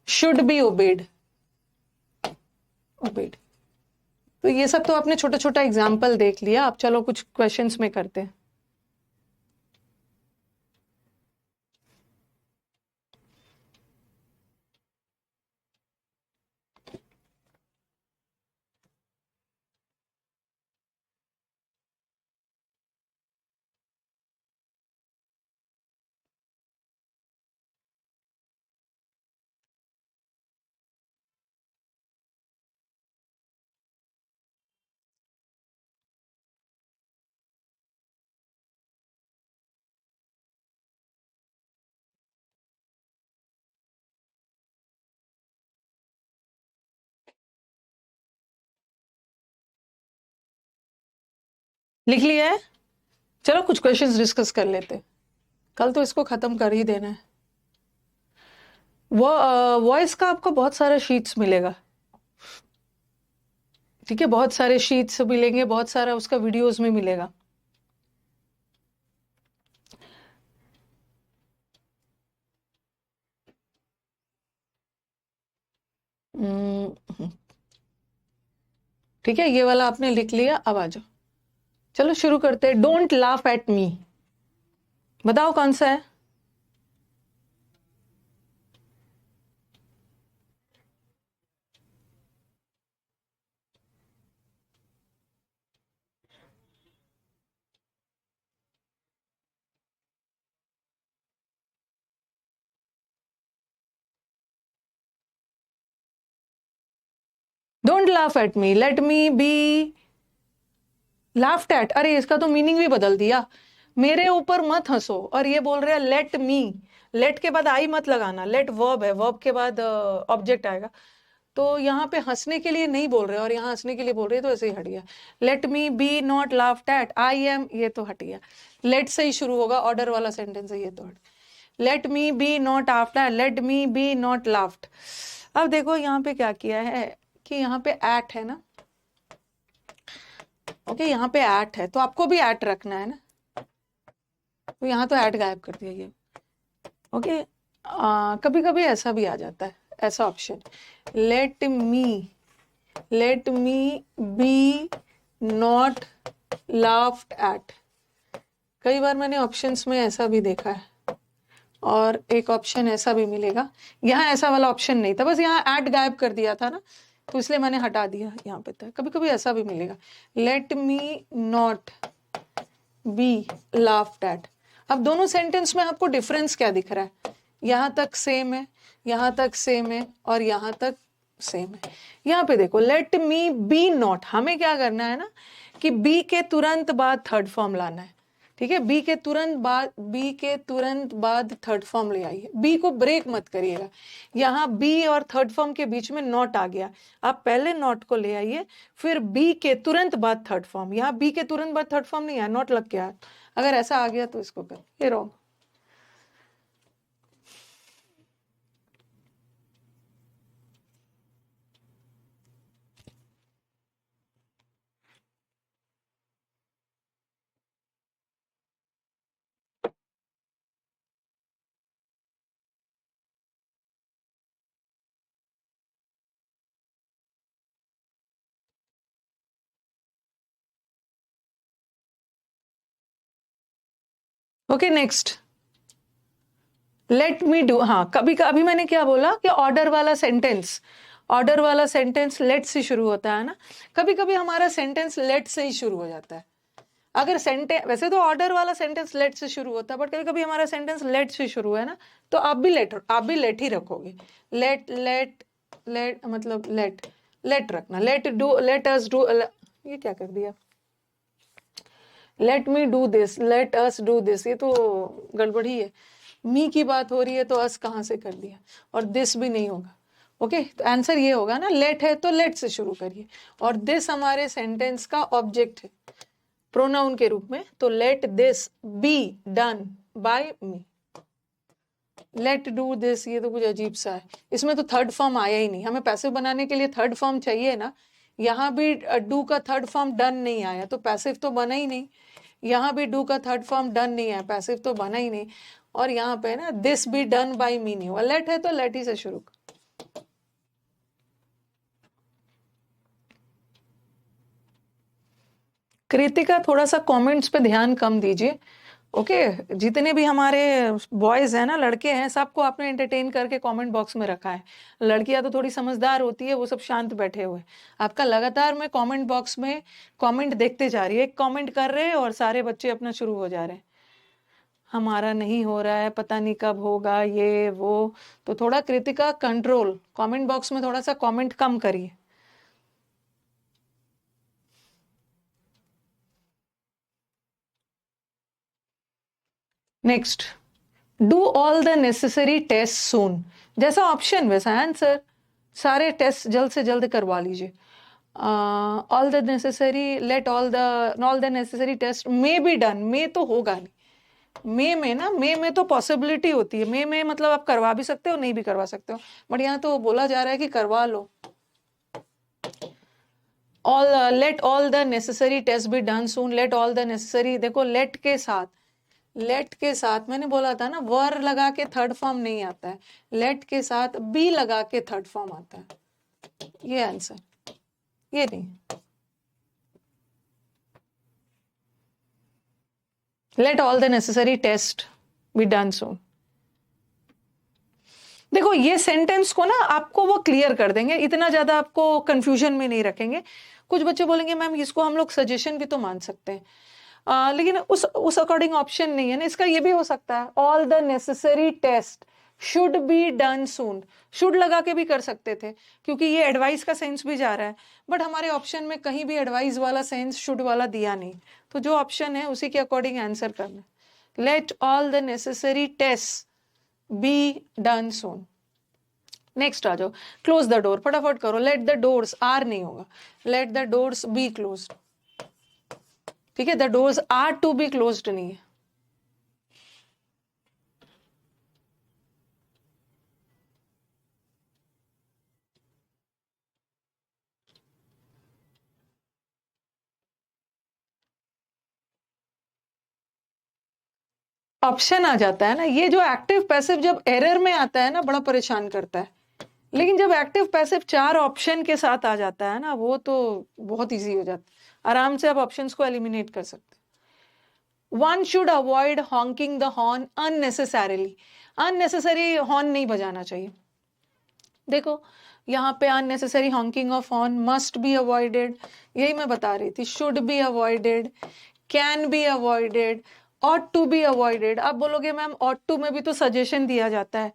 should be obeyed, obeyed. तो ये सब तो आपने छोटा छोटा एग्जाम्पल देख लिया, अब चलो कुछ क्वेश्चंस में करते हैं। लिख लिया है, चलो कुछ क्वेश्चंस डिस्कस कर लेते हैं, कल तो इसको खत्म कर ही देना है। वो वॉइस का आपको बहुत सारा शीट्स मिलेगा, ठीक है, बहुत सारे शीट्स मिलेंगे, बहुत सारा उसका वीडियोस में मिलेगा। ठीक है, ये वाला आपने लिख लिया, अब आ जाओ, चलो शुरू करते हैं। डोंट लाफ एट मी, बताओ कौन सा है। Don't laugh at me, let me be laughed at, अरे इसका तो मीनिंग भी बदल दिया, मेरे ऊपर मत हंसो, और ये बोल रहे हैं लेट मी, लेट के बाद आई मत लगाना, लेट वर्ब है, वर्ब के बाद ऑब्जेक्ट आएगा, तो यहाँ पे हंसने के लिए नहीं बोल रहे और यहाँ हंसने के लिए बोल रहे, तो ऐसे ही हट गया। Let me be not laughed at, I am, ये तो हट गया, लेट से ही शुरू होगा, ऑर्डर वाला सेंटेंस है, ये तो हट। Let me be not after, let me be not laughed, अब देखो यहाँ पे क्या किया है कि यहाँ पे एट है ना, ओके, यहाँ पे एट है तो आपको भी एट रखना है ना, तो यहाँ तो एट गायब कर दिया ये, ओके। कभी कभी ऐसा भी आ जाता है, ऐसा option, let me be not laughed at. कई बार मैंने ऑप्शंस में ऐसा भी देखा है, और एक ऑप्शन ऐसा भी मिलेगा, यहाँ ऐसा वाला ऑप्शन नहीं था, बस यहाँ एट गायब कर दिया था ना, तो इसलिए मैंने हटा दिया यहाँ पे था। कभी कभी ऐसा भी मिलेगा, let me not be laughed eight. अब दोनों सेंटेंस में आपको डिफरेंस क्या दिख रहा है, यहाँ तक सेम है, यहाँ तक सेम है, और यहाँ तक सेम है। यहाँ पे देखो, लेट मी बी नॉट, हमें क्या करना है ना कि बी के तुरंत बाद थर्ड फॉर्म लाना है, ठीक है। बी के तुरंत बाद थर्ड फॉर्म ले आइए, बी को ब्रेक मत करिएगा। यहाँ बी और थर्ड फॉर्म के बीच में नॉट आ गया, आप पहले नॉट को ले आइए, फिर बी के तुरंत बाद थर्ड फॉर्म। यहाँ बी के तुरंत बाद थर्ड फॉर्म नहीं आया, नॉट लग गया। अगर ऐसा आ गया तो इसको कर, ये wrong. Okay next, let me do. हाँ, कभी कभी मैंने क्या बोला कि ऑर्डर वाला सेंटेंस लेट से शुरू होता है ना, कभी कभी हमारा सेंटेंस लेट से ही शुरू हो जाता है। अगर सेंटेंस, वैसे तो ऑर्डर वाला सेंटेंस लेट से शुरू होता है, बट कभी कभी हमारा सेंटेंस लेट से शुरू है ना, तो आप भी लेट ही रखोगे। लेट मतलब लेट रखना, लेट अस डू, ये क्या कर दिया, let me do this, let us do this, ये तो गड़बड़ी है। मी की बात हो रही है तो अस कहाँ से कर दिया, और दिस भी नहीं होगा। ओके, तो आंसर ये होगा ना, लेट है तो लेट से शुरू करिए, और दिस हमारे सेंटेंस का ऑब्जेक्ट है प्रोनाउन के रूप में, तो let this be done by me. Let do this, ये तो कुछ अजीब सा है, इसमें तो थर्ड फॉर्म आया ही नहीं। हमें पैसिव बनाने के लिए थर्ड फॉर्म चाहिए ना, यहाँ भी डू का थर्ड फॉर्म डन नहीं आया, तो पैसिव तो बना ही नहीं। यहाँ भी डू का थर्ड फॉर्म डन नहीं आया, पैसिव तो बना ही नहीं। और यहाँ पे ना दिस बी डन बाय मी नहीं हुआ, लेट है तो लेट ही से शुरू। कृतिका, थोड़ा सा कमेंट्स पे ध्यान कम दीजिए, ओके। जितने भी हमारे बॉयज हैं ना, लड़के हैं, सबको आपने एंटरटेन करके कमेंट बॉक्स में रखा है। लड़कियां तो थोड़ी समझदार होती है, वो सब शांत बैठे हुए। आपका लगातार मैं कमेंट बॉक्स में कमेंट देखते जा रही है, एक कमेंट कर रहे हैं और सारे बच्चे अपना शुरू हो जा रहे हैं, हमारा नहीं हो रहा है, पता नहीं कब होगा, ये वो। तो थोड़ा कृतिका कंट्रोल, कमेंट बॉक्स में थोड़ा सा कमेंट कम करिए। Next, do all the necessary test soon, जैसा ऑप्शन वैसा आंसर, सारे टेस्ट जल्द से जल्द करवा लीजिए। All the necessary, let all the necessary test may be done, may तो होगा नहीं, मे में ना, मे में तो पॉसिबिलिटी होती है, मे में मतलब आप करवा भी सकते हो, नहीं भी करवा सकते हो, बट यहाँ तो बोला जा रहा है कि करवा लो। Let all the necessary test be done soon, let all the necessary, देखो लेट के साथ मैंने बोला था ना, वर लगा के थर्ड फॉर्म नहीं आता है, लेट के साथ बी लगा के थर्ड फॉर्म आता है, ये आंसर, ये नहीं। Let all the necessary test be done soon, देखो ये सेंटेंस को ना आपको वो क्लियर कर देंगे, इतना ज्यादा आपको कंफ्यूजन में नहीं रखेंगे। कुछ बच्चे बोलेंगे मैम इसको हम लोग सजेशन भी तो मान सकते हैं, लेकिन उस अकॉर्डिंग ऑप्शन नहीं है ना, इसका ये भी हो सकता है, all the necessary test should be done soon, should लगा के भी कर सकते थे, क्योंकि ये एडवाइस का सेंस भी जा रहा है, बट हमारे ऑप्शन में कहीं भी एडवाइस वाला सेंस शुड वाला दिया नहीं, तो जो ऑप्शन है उसी के अकॉर्डिंग आंसर करना। Let all the necessary test be done soon. Next आ जाओ, क्लोज द डोर, फटाफट करो, लेट द डोर्स, आर नहीं होगा, let the doors be closed, ठीक है, the doors are to be closed नहीं है। ऑप्शन आ जाता है ना, ये जो एक्टिव पैसिव जब एरर में आता है ना बड़ा परेशान करता है, लेकिन जब एक्टिव पैसिव 4 ऑप्शन के साथ आ जाता है ना वो तो बहुत इजी हो जाता है, आराम से आप ऑप्शंस को एलिमिनेट कर सकते हैं। One should avoid honking the horn unnecessarily, unnecessary horn नहीं बजाना चाहिए। देखो यहाँ पे unnecessary honking of horn must be avoided, यही मैं बता रही थी, should be avoided, can be avoided, ought to be avoided. आप बोलोगे मैम ऑट टू में भी तो सजेशन दिया जाता है,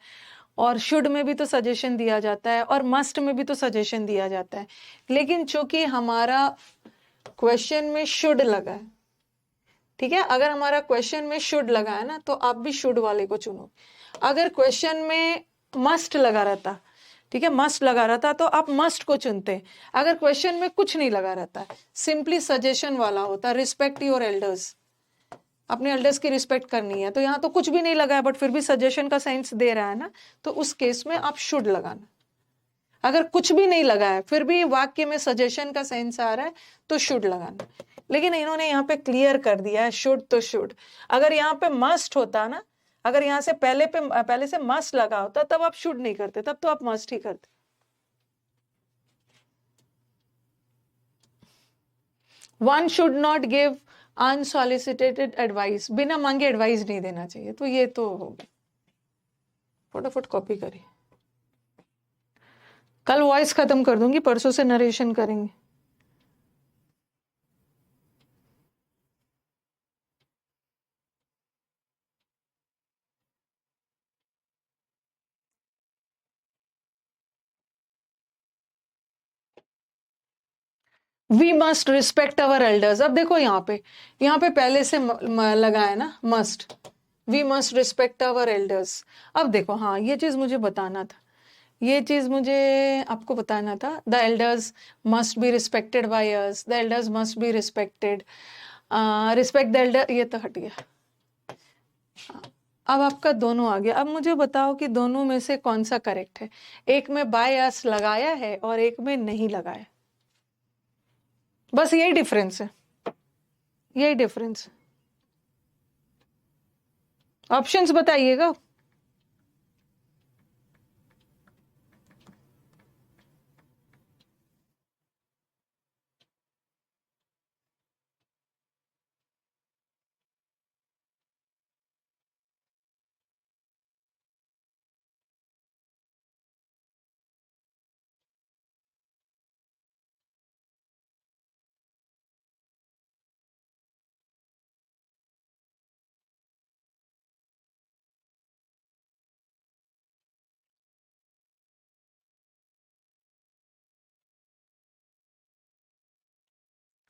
और शुड में भी तो सजेशन दिया जाता है, और मस्ट में भी तो सजेशन दिया जाता है, लेकिन चूंकि हमारा क्वेश्चन में शुड लगा है, ठीक है, अगर हमारा क्वेश्चन में शुड लगा है ना तो आप भी शुड वाले को चुनो। अगर क्वेश्चन में मस्ट लगा रहता, ठीक है, मस्ट लगा रहता तो आप मस्ट को चुनते। अगर क्वेश्चन में कुछ नहीं लगा रहता, सिंपली सजेशन वाला होता, रिस्पेक्ट योर एल्डर्स, अपने एल्डर्स की रिस्पेक्ट करनी है, तो यहाँ तो कुछ भी नहीं लगा है बट फिर भी सजेशन का सेंस दे रहा है ना, तो उस केस में आप शुड लगाना। अगर कुछ भी नहीं लगा है फिर भी वाक्य में सजेशन का सेंस आ रहा है तो शुड लगाना। लेकिन इन्होंने यहाँ पे क्लियर कर दिया है शुड तो शुड। अगर यहाँ पे मस्ट होता ना, अगर यहाँ से पहले से मस्ट लगा होता तब आप शुड नहीं करते, तब तो आप मस्ट ही करते। One should not give unsolicited advice, बिना मांगे एडवाइस नहीं देना चाहिए, तो ये तो हो गया। फटाफट कॉपी करिए, कल वॉइस खत्म कर दूंगी, परसों से नरेशन करेंगे। We must respect our elders. अब देखो यहाँ पे पहले से लगा है ना must, we must respect our elders. अब देखो हाँ ये चीज मुझे बताना था, ये चीज मुझे आपको बताना था, the elders must be respected by us, the elders must be respected, respect the Elder, ये तो हट गया। अब आपका दोनों आ गया। अब मुझे बताओ कि दोनों में से कौन सा करेक्ट है। एक में बाय अस लगाया है और एक में नहीं लगाया, बस यही डिफरेंस है, यही डिफरेंस। ऑप्शंस बताइएगा।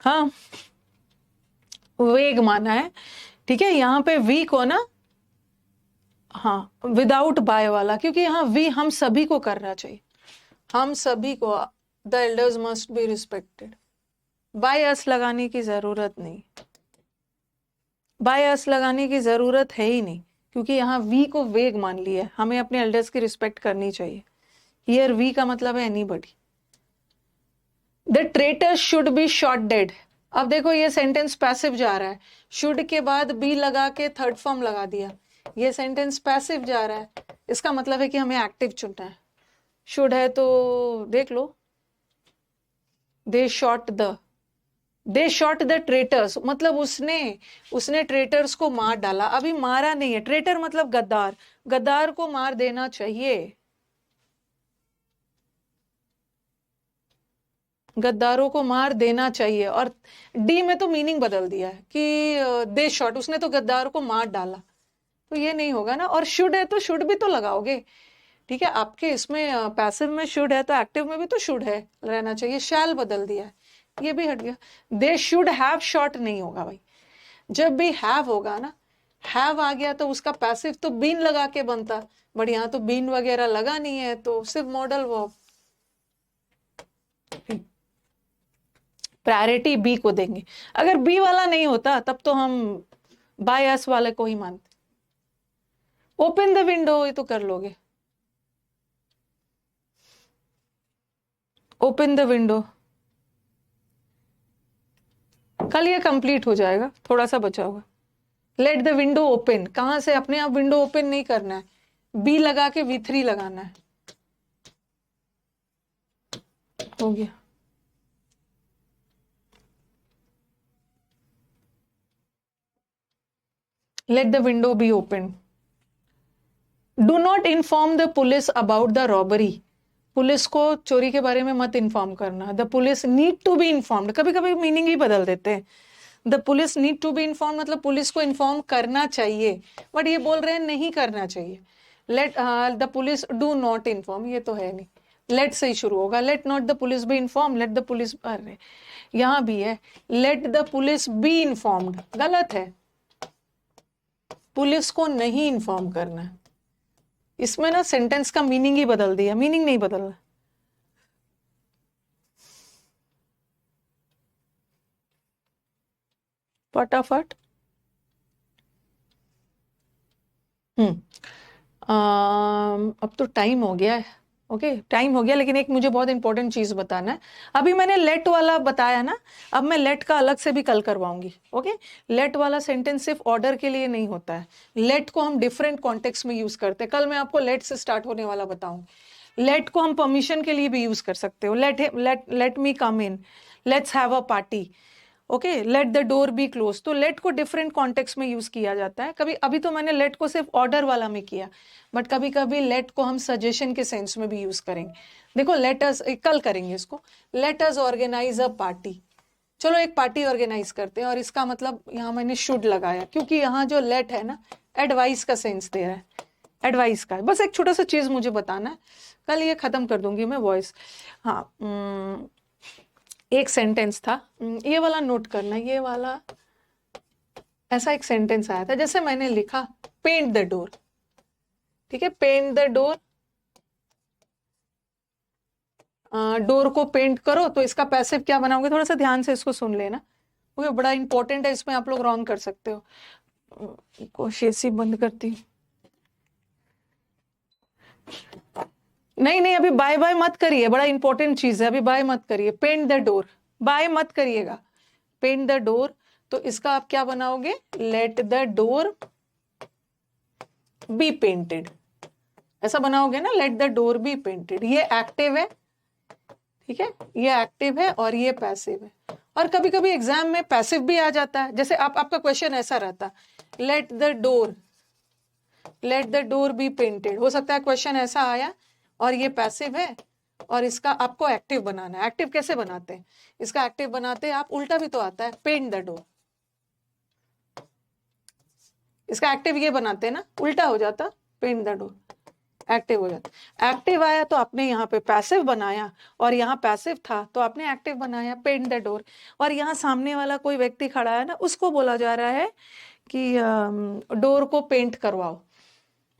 हाँ वेग माना है, ठीक है, यहाँ पे वी को ना, हाँ विदाउट बाय वाला, क्योंकि यहाँ वी हम सभी को करना चाहिए, हम सभी को, the elders must be respected. By us लगाने की जरूरत नहीं, बाय अस लगाने की जरूरत है ही नहीं, क्योंकि यहाँ वी को वेग मान लिया है, हमें अपने एल्डर्स की रिस्पेक्ट करनी चाहिए। हियर वी का मतलब है anybody. The traitor should be shot dead. अब देखो ये सेंटेंस पैसिव जा रहा है, शुड के बाद बी लगा के थर्ड फॉर्म लगा दिया, ये सेंटेंस पैसिव जा रहा है, इसका मतलब है कि हमें एक्टिव चुनना है। शुड है तो देख लो, दे शॉट द ट्रेटर्स, मतलब उसने ट्रेटर्स को मार डाला। अभी मारा नहीं है, ट्रेटर मतलब गद्दार, गद्दार को मार देना चाहिए, गद्दारों को मार देना चाहिए। और डी में तो मीनिंग बदल दिया है कि दे शॉट, उसने तो गद्दार को मार डाला, तो ये नहीं होगा ना। और शुड है तो शुड भी तो लगाओगे, ठीक है, आपके इसमें पैसिव में शुड है तो एक्टिव में भी तो शुड है रहना चाहिए, शैल बदल दिया है, ये भी हट गया। दे शुड हैव शॉट नहीं होगा भाई, जब भी हैव होगा ना, हैव आ गया तो उसका पैसिव तो बीन लगा के बनता, बट यहाँ तो बीन वगैरह लगा नहीं है, तो सिर्फ मॉडल वर्ब। प्रायोरिटी बी को देंगे, अगर बी वाला नहीं होता तब तो हम बाय अस वाले को ही मानते। ओपन द विंडो, ये तो कर लोगे, ओपन द विंडो, कल ये कंप्लीट हो जाएगा, थोड़ा सा बचा होगा, लेट द विंडो ओपन, कहां से, अपने आप विंडो ओपन नहीं करना है, बी लगा के V3 लगाना है। हो गया। Let the window be open. Do not inform the police about the robbery, police को चोरी के बारे में मत इन्फॉर्म करना। The police need to be informed, कभी कभी मीनिंग ही बदल देते हैं। The police need to be inform मतलब पुलिस को इन्फॉर्म करना चाहिए, बट ये बोल रहे हैं नहीं करना चाहिए। Let the police do not inform, ये तो है नहीं, लेट से ही शुरू होगा। Late not the police be inform, let the police, अरे यहां भी है let the police be informed, गलत है, पुलिस को नहीं इन्फॉर्म करना है। इसमें ना सेंटेंस का मीनिंग ही बदल दिया, मीनिंग नहीं बदल। फटाफट। अब तो टाइम हो गया है। ओके, टाइम हो गया, लेकिन एक मुझे बहुत इंपॉर्टेंट चीज बताना है। अभी मैंने लेट वाला बताया ना, अब मैं लेट का अलग से भी कल करवाऊंगी। ओके, लेट वाला सेंटेंस सिर्फ ऑर्डर के लिए नहीं होता है, लेट को हम डिफरेंट कॉन्टेक्स्ट में यूज करते हैं। कल मैं आपको लेट से स्टार्ट होने वाला बताऊंगी। लेट को हम परमिशन के लिए भी यूज कर सकते हो, let me come in, let's have a party. Okay, let the door be close, तो लेट को डिफरेंट कॉन्टेक्स्ट में यूज किया जाता है। कभी, अभी तो मैंने लेट को सिर्फ ऑर्डर वाला में किया, बट कभी कभी लेट को हम सजेशन के सेंस में भी यूज करेंगे। देखो, लेट अस, कल करेंगे इसको, let us organise a party, चलो एक पार्टी ऑर्गेनाइज करते हैं। और इसका मतलब यहाँ मैंने शुड लगाया, क्योंकि यहाँ जो लेट है ना, एडवाइस का सेंस दे रहा है, एडवाइस का है। बस एक छोटा सा चीज मुझे बताना है, कल ये खत्म कर दूंगी मैं वॉइस। हाँ, एक सेंटेंस था, ये वाला नोट करना, ये वाला, ऐसा एक सेंटेंस आया था, जैसे मैंने लिखा पेंट द डोर, ठीक है, पेंट द डोर, डोर को पेंट करो, तो इसका पैसिव क्या बनाओगे, थोड़ा सा ध्यान से इसको सुन लेना, क्योंकि बड़ा इंपॉर्टेंट है, इसमें आप लोग रॉन्ग कर सकते हो। कोशिश ही बंद करती हूँ। नहीं नहीं, अभी बाय बाय मत करिए, बड़ा इंपॉर्टेंट चीज है, अभी बाय मत करिए। पेंट द डोर, बाय मत करिएगा, पेंट द डोर, तो इसका आप क्या बनाओगे, let the door be painted, ऐसा बनाओगे ना, let the door be painted. ये एक्टिव है, ठीक है, ये एक्टिव है और ये पैसिव है। और कभी कभी एग्जाम में पैसिव भी आ जाता है, जैसे आपका क्वेश्चन ऐसा रहता, let the door be painted, हो सकता है क्वेश्चन ऐसा आया और ये पैसिव है और इसका आपको एक्टिव बनाना है। एक्टिव कैसे बनाते हैं, इसका एक्टिव बनाते हैं आप, उल्टा भी तो आता है, पेंट द डोर, इसका एक्टिव ये बनाते हैं ना, उल्टा हो जाता, पेंट द डोर, एक्टिव हो जाता। एक्टिव आया तो आपने यहाँ पे पैसिव बनाया, और यहाँ पैसिव था तो आपने एक्टिव बनाया, पेंट द डोर। और यहाँ सामने वाला कोई व्यक्ति खड़ा है ना, उसको बोला जा रहा है कि डोर को पेंट करवाओ।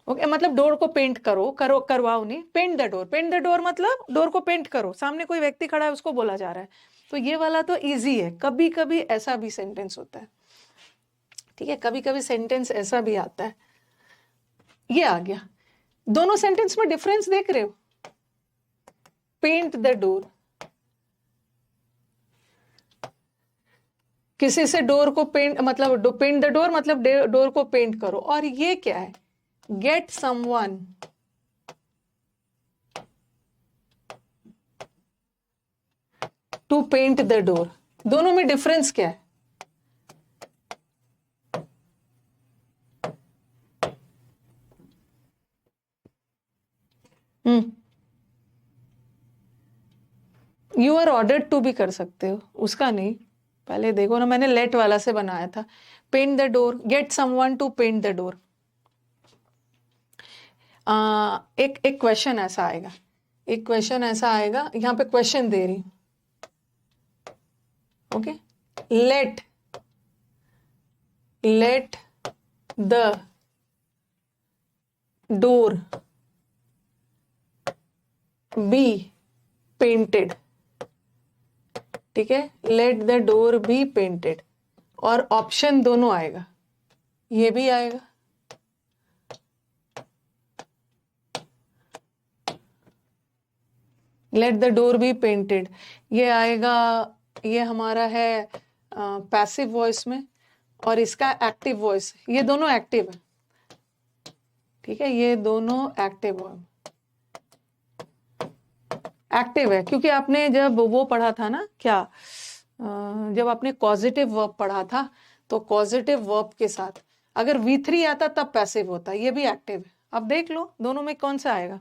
ओके, मतलब डोर को पेंट करवाओ नहीं, paint the door, paint the door मतलब डोर को पेंट करो, सामने कोई व्यक्ति खड़ा है उसको बोला जा रहा है। तो ये वाला तो इजी है, कभी कभी ऐसा भी सेंटेंस होता है, ठीक है, कभी कभी सेंटेंस ऐसा भी आता है। ये आ गया, दोनों सेंटेंस में डिफरेंस देख रहे हो, पेंट द डोर, किसी से डोर को पेंट मतलब पेंट द डोर मतलब डोर को पेंट करो। और ये क्या है, get someone to paint the door, दोनों में डिफरेंस क्या है, यू आर ऑर्डर्ड टू भी कर सकते हो, उसका नहीं, पहले देखो ना, मैंने लेट वाला से बनाया था, paint the door, get someone to paint the door. एक क्वेश्चन ऐसा आएगा, एक क्वेश्चन ऐसा आएगा, यहाँ पे क्वेश्चन दे रही हूं, okay, let the door be painted, ठीक है, let the door be painted, और ऑप्शन दोनों आएगा, ये भी आएगा, let the door be painted, ये आएगा, ये हमारा है पैसिव वॉइस में, और इसका एक्टिव वॉइस, ये दोनों एक्टिव है, ठीक है, ये दोनों एक्टिव है क्योंकि आपने जब वो पढ़ा था ना क्या, जब आपने कॉजेटिव वर्ब पढ़ा था तो कॉजेटिव वर्ब के साथ अगर V3 आता तब पैसिव होता, ये भी एक्टिव है। अब देख लो दोनों में कौन सा आएगा।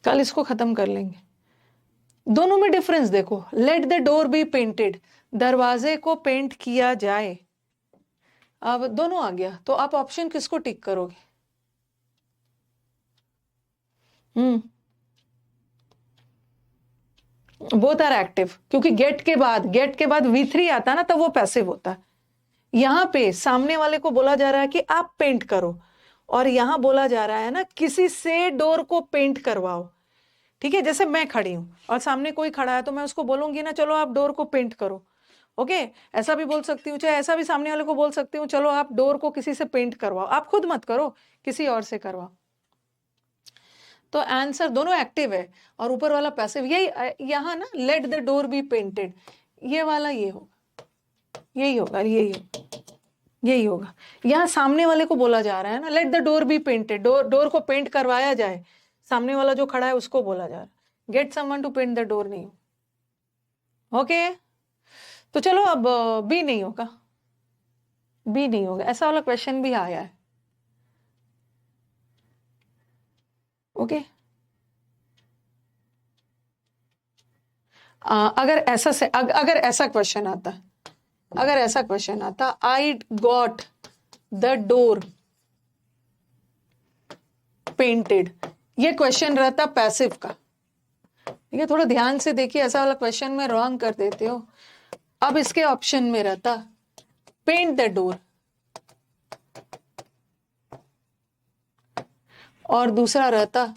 कल इसको खत्म कर लेंगे। दोनों में डिफरेंस देखो, let the door be painted, दरवाजे को पेंट किया जाए। अब दोनों आ गया, तो आप ऑप्शन किसको टिक करोगे? बोथ आर एक्टिव, क्योंकि गेट के बाद V3 आता ना तब वो पैसिव होता है। यहां पे सामने वाले को बोला जा रहा है कि आप पेंट करो, और यहां बोला जा रहा है ना किसी से डोर को पेंट करवाओ, ठीक है। जैसे मैं खड़ी हूं और सामने कोई खड़ा है तो मैं उसको बोलूंगी ना चलो आप डोर को पेंट करो, ओके। ऐसा भी बोल सकती हूँ, चाहे ऐसा भी सामने वाले को बोल सकती हूँ, चलो आप डोर को किसी से पेंट करवाओ, आप खुद मत करो, किसी और से करवाओ। तो आंसर दोनों एक्टिव है और ऊपर वाला पैसिव। यही यहाँ ना let the door be painted, ये वाला ये होगा, यही होगा, यही होगा। यहाँ सामने वाले को बोला जा रहा है ना let the door be painted, door को पेंट करवाया जाए, सामने वाला जो खड़ा है उसको बोला जा रहा है, get someone to paint the door नहीं हो, ओके। तो चलो अब बी नहीं होगा, बी नहीं होगा, ऐसा वाला क्वेश्चन भी आया है, ओके। अगर ऐसा क्वेश्चन आता, आई गॉट द डोर पेंटेड, ये क्वेश्चन रहता पैसिव का, ठीक है। थोड़ा ध्यान से देखिए, ऐसा वाला क्वेश्चन में रॉन्ग कर देते हो। अब इसके ऑप्शन में रहता पेंट द डोर, और दूसरा रहता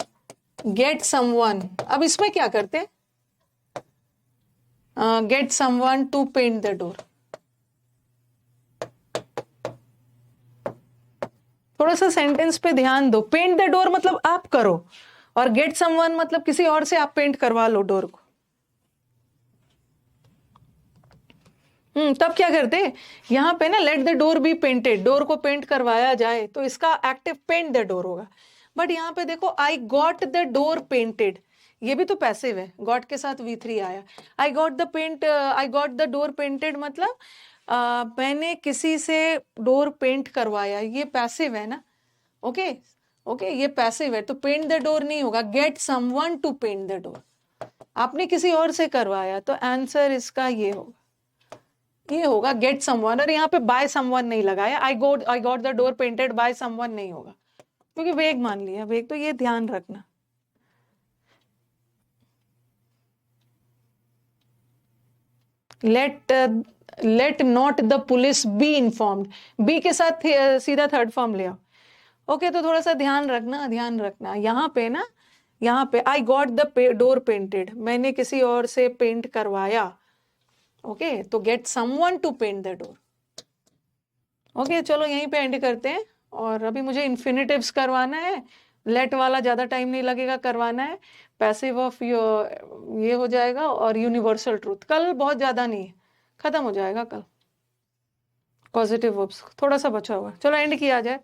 गेट समवन। अब इसमें क्या करते, get someone to paint the door. थोड़ा सा सेंटेंस पे ध्यान दो, पेंट द डोर मतलब आप करो, और गेट समवन मतलब किसी और से आप पेंट करवा लो डोर को। तब क्या करते, यहां पे ना let the door be painted, door को पेंट करवाया जाए, तो इसका एक्टिव पेंट द डोर होगा। बट यहाँ पे देखो आई गॉट द डोर पेंटेड, ये भी तो पैसिव है, गॉट के साथ V3 आया। आई गॉट द डोर पेंटेड मतलब मैंने किसी से डोर पेंट करवाया, ये पैसिव है ना, ओके ओके, ये पैसिव है, तो पेंट द डोर नहीं होगा, get someone to paint the door, आपने किसी और से करवाया, तो आंसर इसका ये होगा गेट समवन। और यहाँ पे बाय समवन नहीं लगाया, आई got the door painted by someone नहीं होगा, क्योंकि वेग मान लिया, वेग, तो ये ध्यान रखना। Let not the police be informed, be के साथ सीधा थर्ड फॉर्म ले आओ, ओके। तो थोड़ा सा ध्यान रखना यहाँ पे I got the door painted, मैंने किसी और से पेंट करवाया, ओके, तो get someone to paint the door, okay. चलो यहीं पे एंड करते हैं, और अभी मुझे इन्फिनिटिव्स करवाना है, लेट वाला ज्यादा टाइम नहीं लगेगा, करवाना है। पैसिव ऑफ ये हो जाएगा, और यूनिवर्सल ट्रूथ कल बहुत ज्यादा नहीं है, खत्म हो जाएगा कल। पॉजिटिव वर्ब्स थोड़ा सा बचा हुआ, चलो एंड किया जाए।